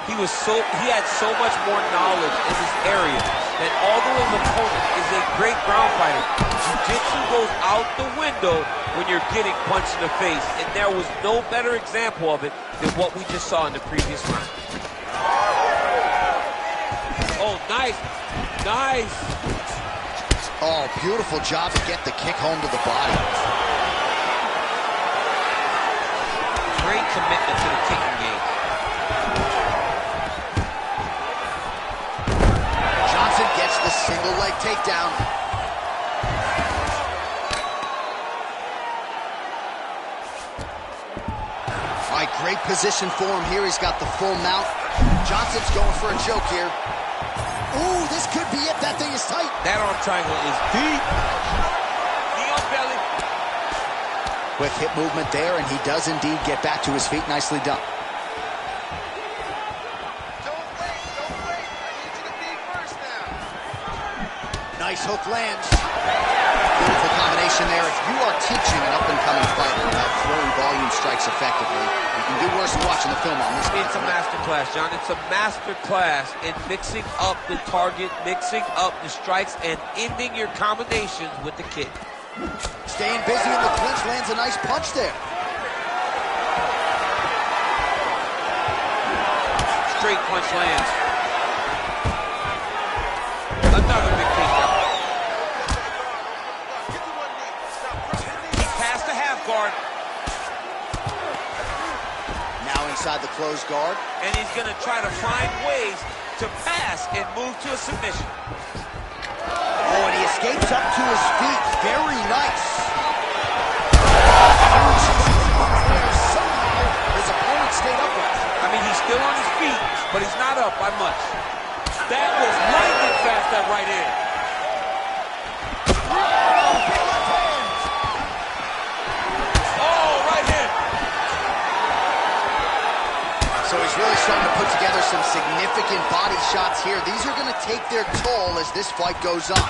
he had so much more knowledge in this area that although his opponent is a great ground fighter, jiu-jitsu goes out the window when you're getting punched in the face, and there was no better example of it than what we just saw in the previous round. Oh, nice. Nice. Oh, beautiful job to get the kick home to the body. Great commitment to the kicking game. Johnson gets the single leg takedown. All right, great position for him here. He's got the full mount. Johnson's going for a choke here. Ooh, this could be it. That thing is tight. That arm triangle is deep. Knee on belly. Quick hip movement there, and he does indeed get back to his feet. Nicely done. Don't wait. I need you to be first now. Nice hook lands. Beautiful combination there. If you are teaching an up-and-coming fighter about throwing volume strikes effectively, you can do worse than watching the film on this. It's a master class, John. It's a master class in mixing up the target, mixing up the strikes, and ending your combinations with the kick. Staying busy in the clinch, lands a nice punch there. Straight punch lands. Another big takedown. He passed the half guard. Now inside the closed guard. And he's going to try to find ways to pass and move to a submission. Oh, and he escapes up to his feet. Very nice. Somehow, his opponent stayed upright. I mean, he's still on his feet, but he's not up by much. That was lightning fast, that right hand. Oh, right hand. So he's really starting to put together some significant body shots here. These are going to take their toll as this fight goes on.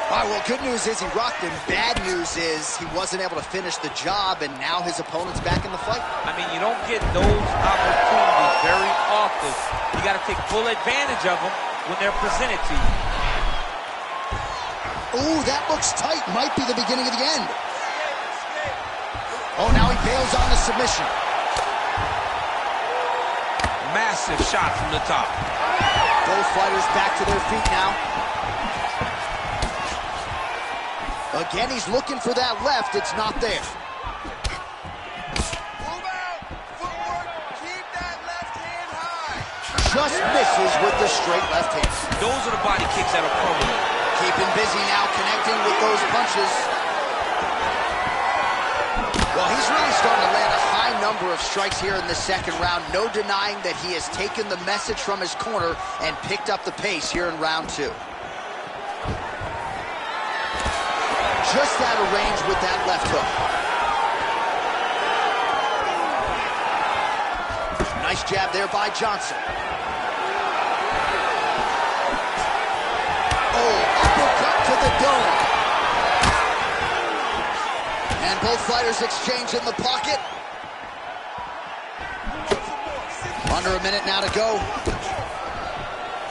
All right, well, good news is he rocked him. Bad news is he wasn't able to finish the job, and now his opponent's back in the fight. I mean, you don't get those opportunities very often. You got to take full advantage of them when they're presented to you. Ooh, that looks tight. Might be the beginning of the end. Oh, now he bails on the submission. Massive shot from the top. Both fighters back to their feet now. Again, he's looking for that left. It's not there. Move out. Footwork. Keep that left hand high. Just misses with the straight left hand. Those are the body kicks that are permanent. Keeping busy now, connecting with those punches. Well, he's really starting to land a high number of strikes here in the second round. No denying that he has taken the message from his corner and picked up the pace here in round two. Just out of range with that left hook. Nice jab there by Johnson. Oh, uppercut to the dome. And both fighters exchange in the pocket. Under a minute now to go.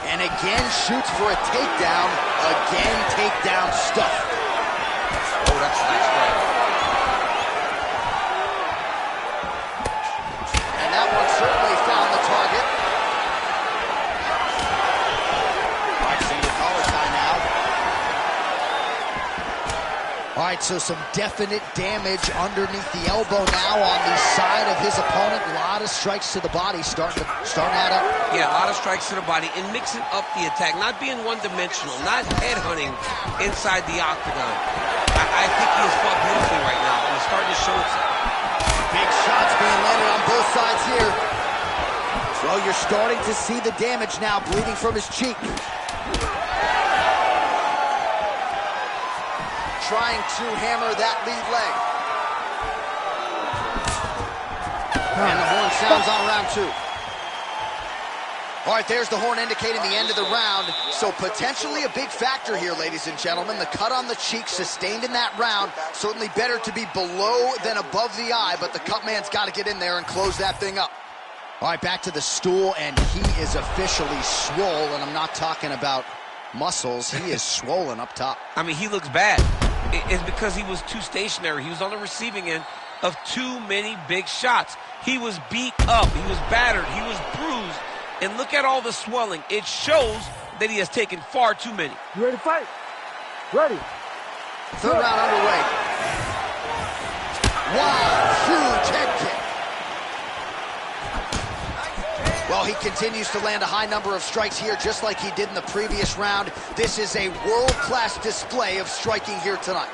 And again shoots for a takedown. Again takedown stuff. Oh, that's a nice strike. All right, so some definite damage underneath the elbow now on the side of his opponent. A lot of strikes to the body starting to add up. Yeah, a lot of strikes to the body and mixing up the attack, not being one-dimensional, not headhunting inside the octagon. I think he is fought beautifully right now, and he's starting to show itself. Big shots being landed on both sides here. Well, you're starting to see the damage now, bleeding from his cheek. Trying to hammer that lead leg. And the horn sounds on round 2. All right, there's the horn indicating the end of the round. So potentially a big factor here, ladies and gentlemen. The cut on the cheek sustained in that round. Certainly better to be below than above the eye, but the cut man's got to get in there and close that thing up. All right, back to the stool, and he is officially swole, and I'm not talking about muscles. He is swollen up top. I mean, he looks bad. It's because he was too stationary. He was on the receiving end of too many big shots. He was beat up. He was battered. He was bruised. And look at all the swelling. It shows that he has taken far too many. You ready to fight? Ready. Third round underway. Wow, huge head kick. Well, he continues to land a high number of strikes here, just like he did in the previous round. This is a world-class display of striking here tonight.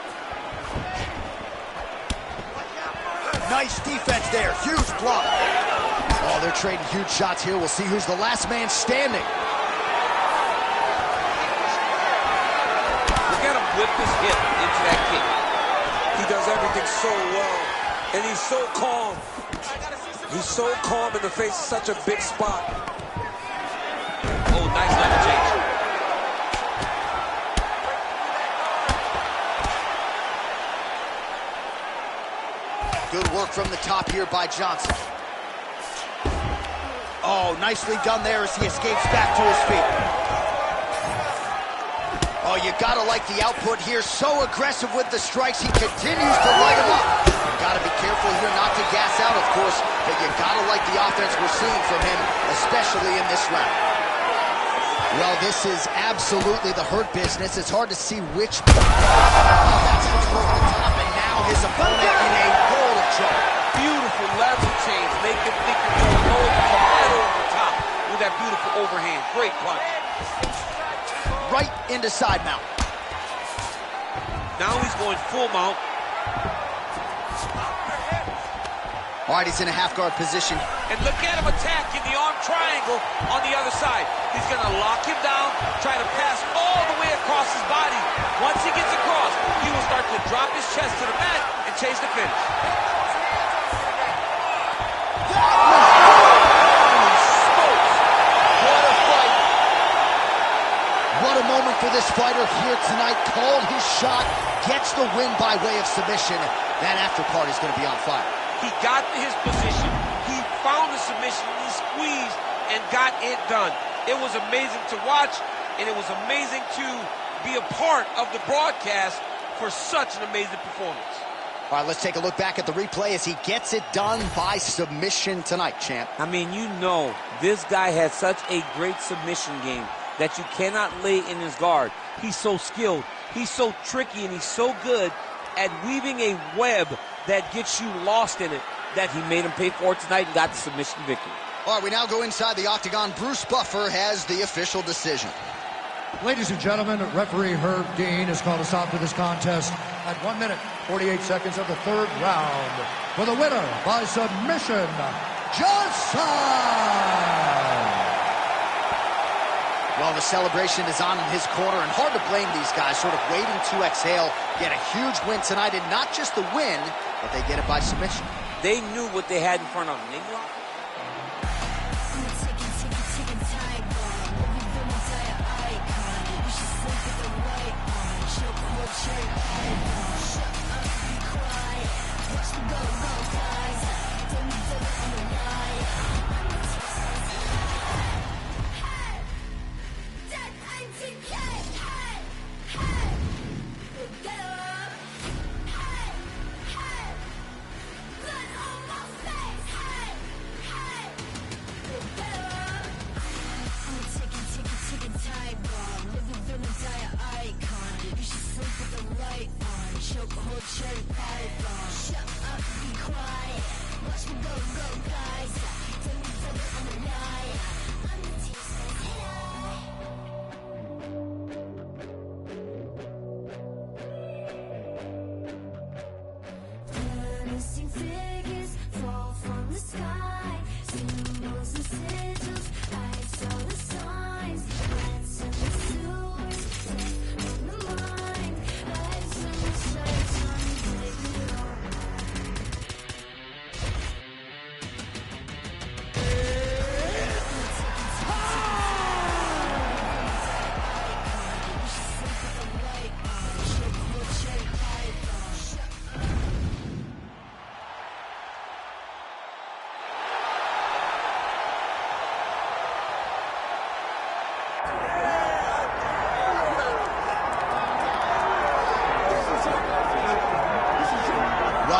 Nice defense there, huge block. Oh, they're trading huge shots here. We'll see who's the last man standing. Look at him whip his hip into that kick. He does everything so well, and he's so calm. He's so calm in the face of such a big spot. Oh, nice level change. Good work from the top here by Johnson. Oh, nicely done there as he escapes back to his feet. Oh, you gotta like the output here. So aggressive with the strikes. He continues to light him up. You gotta be careful here not to gas out, of course, but you gotta like the offense we're seeing from him, especially in this round. Well, this is absolutely the hurt business. It's hard to see which. Oh, that's over the top, and now his opponent in a world of trouble. Beautiful level change. Make him think you're going low, you come right over the top with that beautiful overhand. Great punch. Right into side mount. Now he's going full mount. All right, he's in a half guard position. And look at him attack in the arm triangle on the other side. He's going to lock him down, try to pass all the way across his body. Once he gets across, he will start to drop his chest to the mat and chase the finish. What a moment for this fighter here tonight. Called his shot, gets the win by way of submission. That after party is going to be on fire. He got to his position, he found the submission, he squeezed and got it done. It was amazing to watch, and it was amazing to be a part of the broadcast for such an amazing performance. All right, let's take a look back at the replay as he gets it done by submission tonight, champ. I mean, you know, this guy has such a great submission game that you cannot lay in his guard. He's so skilled, he's so tricky, and he's so good at weaving a web that gets you lost in it, that he made him pay for it tonight and got the submission victory. All right, we now go inside the octagon. Bruce Buffer has the official decision. Ladies and gentlemen, referee Herb Dean has called a stop to this contest at 1 minute, 48 seconds of the third round. For the winner by submission, Johnson! Well, the celebration is on in his corner, and hard to blame these guys, sort of waiting to exhale, get a huge win tonight, and not just the win, but they get it by submission. They knew what they had in front of them. They knew.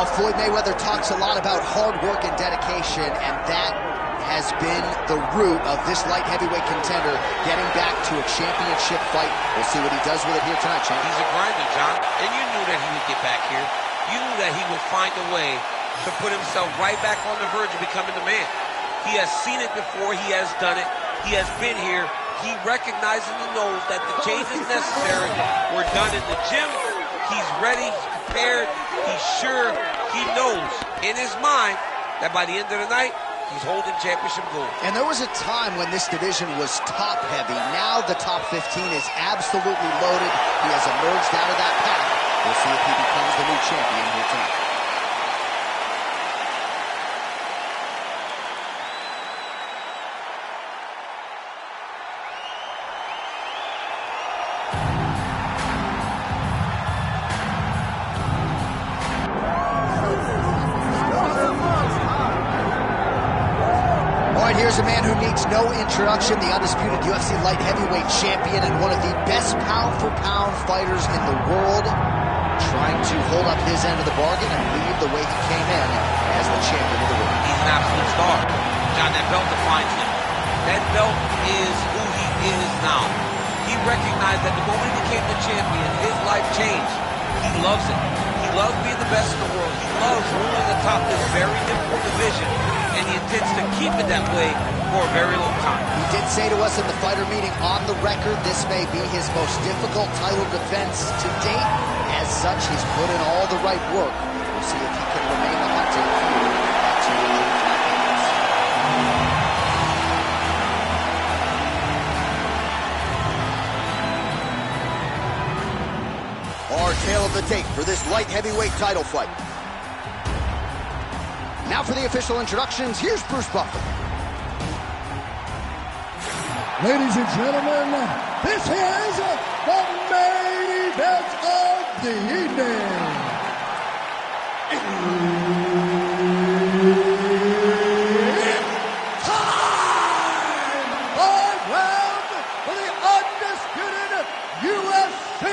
Well, Floyd Mayweather talks a lot about hard work and dedication, and that has been the root of this light heavyweight contender getting back to a championship fight. We'll see what he does with it here tonight, champ. He's a grinder, John, and you knew that he would get back here. You knew that he would find a way to put himself right back on the verge of becoming the man. He has seen it before. He has done it. He has been here. He recognizes and knows that the changes necessary were done in the gym. He's ready, he's prepared, he's sure, he knows in his mind that by the end of the night, he's holding championship gold. And there was a time when this division was top heavy. Now the top 15 is absolutely loaded. He has emerged out of that pack. We'll see if he becomes the new champion here tonight. Here's a man who needs no introduction, the undisputed UFC light heavyweight champion and one of the best pound-for-pound fighters in the world, trying to hold up his end of the bargain and leave the way he came in as the champion of the world. He's an absolute star. John, that belt defines him. That belt is who he is now. He recognized that the moment he became the champion, his life changed. He loves it. He loves being the best in the world. He loves ruling the top of this very difficult division. And he intends to keep it that way for a very long time. He did say to us in the fighter meeting on the record, this may be his most difficult title defense to date. As such, he's put in all the right work. We'll see if he can remain the hunting here at 285 pounds. Our tale of the tape for this light heavyweight title fight. Now for the official introductions, here's Bruce Buffer. Ladies and gentlemen, this is the main event of the evening. It's time! 5 rounds for the undisputed UFC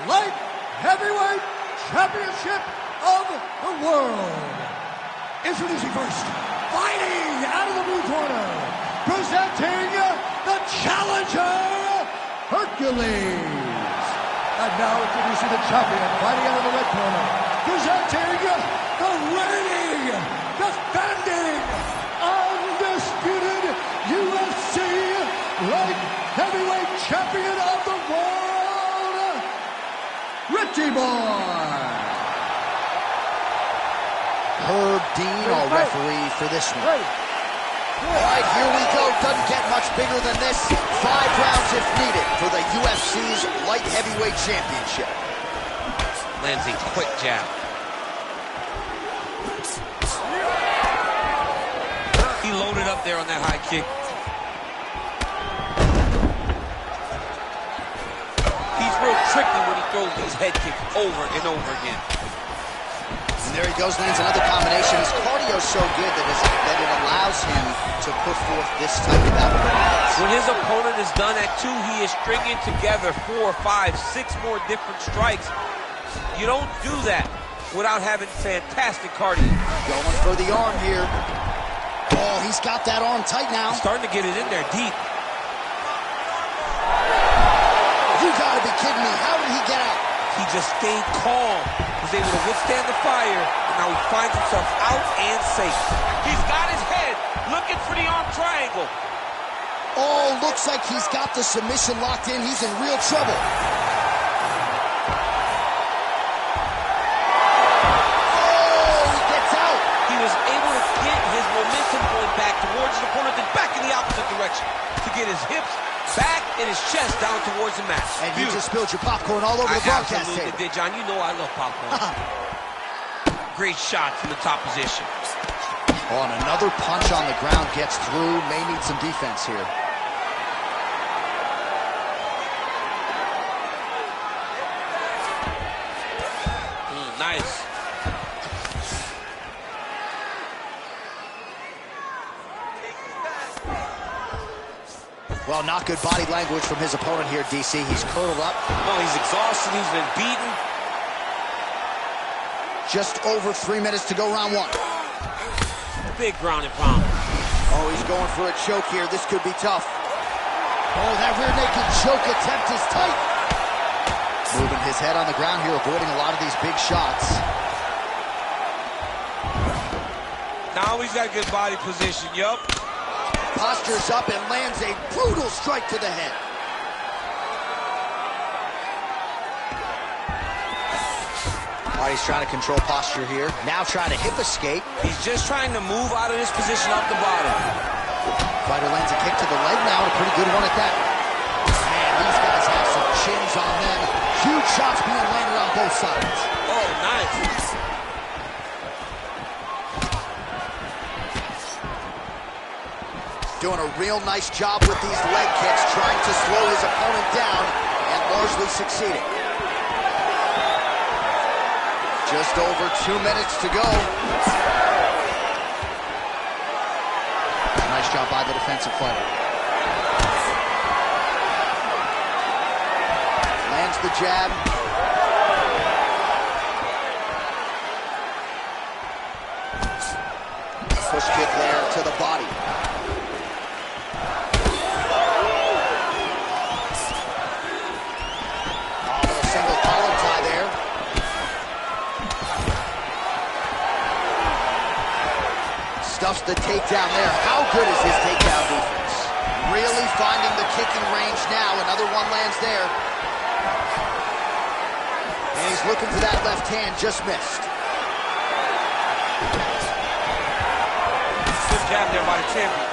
Light Heavyweight Championship of the world. Introducing first, fighting out of the blue corner, presenting the challenger, Hercules. And now introducing the champion, fighting out of the red corner, presenting the reigning, defending, undisputed UFC light heavyweight champion of the world, Richie Boy. Herb Dean, our referee for this one. All right, here we go. Doesn't get much bigger than this. 5 rounds if needed for the UFC's light heavyweight championship. Lands a quick jab. He loaded up there on that high kick. He's real tricky when he throws these head kicks over and over again. And there he goes, lands another combination. His cardio is so good that it allows him to put forth this type of output. When his opponent is done at 2, he is stringing together 4, 5, 6 more different strikes. You don't do that without having fantastic cardio. Going for the arm here. Oh, he's got that arm tight now. He's starting to get it in there deep. You gotta be kidding me. How did he get out? He just stayed calm, was able to withstand the fire, and now he finds himself out and safe. He's got his head looking for the arm triangle. Oh, looks like he's got the submission locked in. He's in real trouble. Oh, he gets out. He was able to get his momentum going back towards his opponent, then back in the opposite direction to get his hips back and his chest down towards the mat. And you just spilled your popcorn all over the broadcast table. I absolutely did, John. You know I love popcorn. Great shot from the top position. Oh, and another punch on the ground gets through. May need some defense here. Nice. Well, not good body language from his opponent here, DC. He's curled up. No, he's exhausted. He's been beaten. Just over 3 minutes to go round one. Big ground and pound. Oh, he's going for a choke here. This could be tough. Oh, that rear naked choke attempt is tight. Moving his head on the ground here, avoiding a lot of these big shots. Now he's got good body position, yup. Postures up and lands a brutal strike to the head. All right, he's trying to control posture here. Now trying to hip escape. He's just trying to move out of this position off the bottom. Fighter lands a kick to the leg now, and a pretty good one at that. Man, these guys have some chins on them. Huge shots being landed on both sides. Oh, nice. Doing a real nice job with these leg kicks, trying to slow his opponent down, and largely succeeding. Just over 2 minutes to go. Nice job by the defensive fighter. Lands the jab. Push kick there to the body. Stuffs the takedown there. How good is his takedown defense? Really finding the kicking range now. Another one lands there. And he's looking for that left hand, just missed. Good jab there by the champion.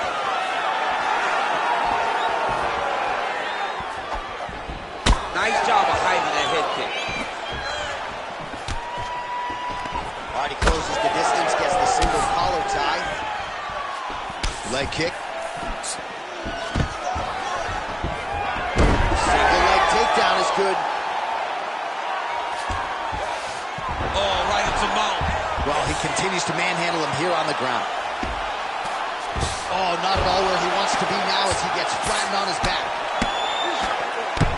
Nice job of hiding that head kick. All right, he closes the distance, gets the single collar tie. Leg kick. Single leg takedown is good. Oh, right into mount. Well, he continues to manhandle him here on the ground. Oh, not at all where he wants to be now as he gets flattened on his back.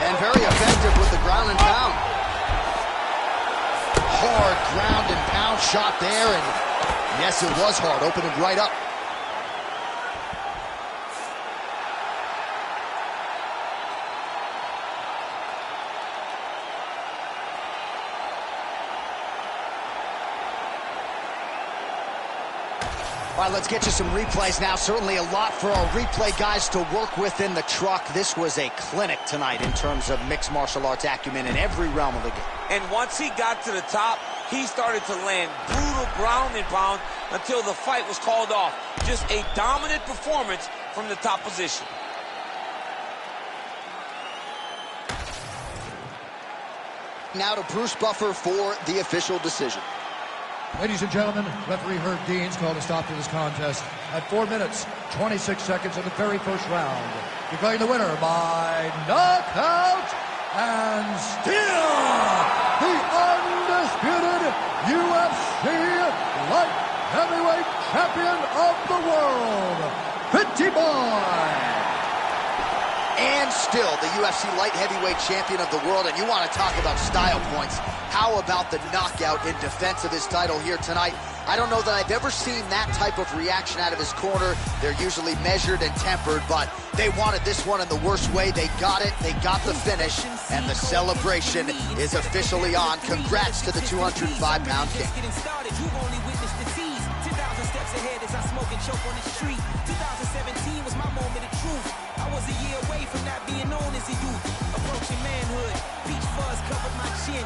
And very effective with the ground and pound. Hard ground and pound shot there, and yes, it was hard, opening right up. All right, let's get you some replays now. Certainly a lot for our replay guys to work with in the truck. This was a clinic tonight in terms of mixed martial arts acumen in every realm of the game. And once he got to the top, he started to land brutal ground and pound until the fight was called off. Just a dominant performance from the top position. Now to Bruce Buffer for the official decision. Ladies and gentlemen, referee Herb Deans called a stop to this contest at 4 minutes, 26 seconds of the very first round, declaring the winner by knockout and still the undisputed UFC light heavyweight champion of the world, Pretty Boy. And still the UFC light heavyweight champion of the world. And you want to talk about style points. How about the knockout in defense of his title here tonight? I don't know that I've ever seen that type of reaction out of his corner. They're usually measured and tempered, but they wanted this one in the worst way. They got it. They got the finish. And the celebration is officially on. Congrats to the 205-pound king. Ahead as I smoke and choke on the street. 2017 was my moment of truth. I was a year away from not being known as a youth. Approaching manhood, peach fuzz covered my chin.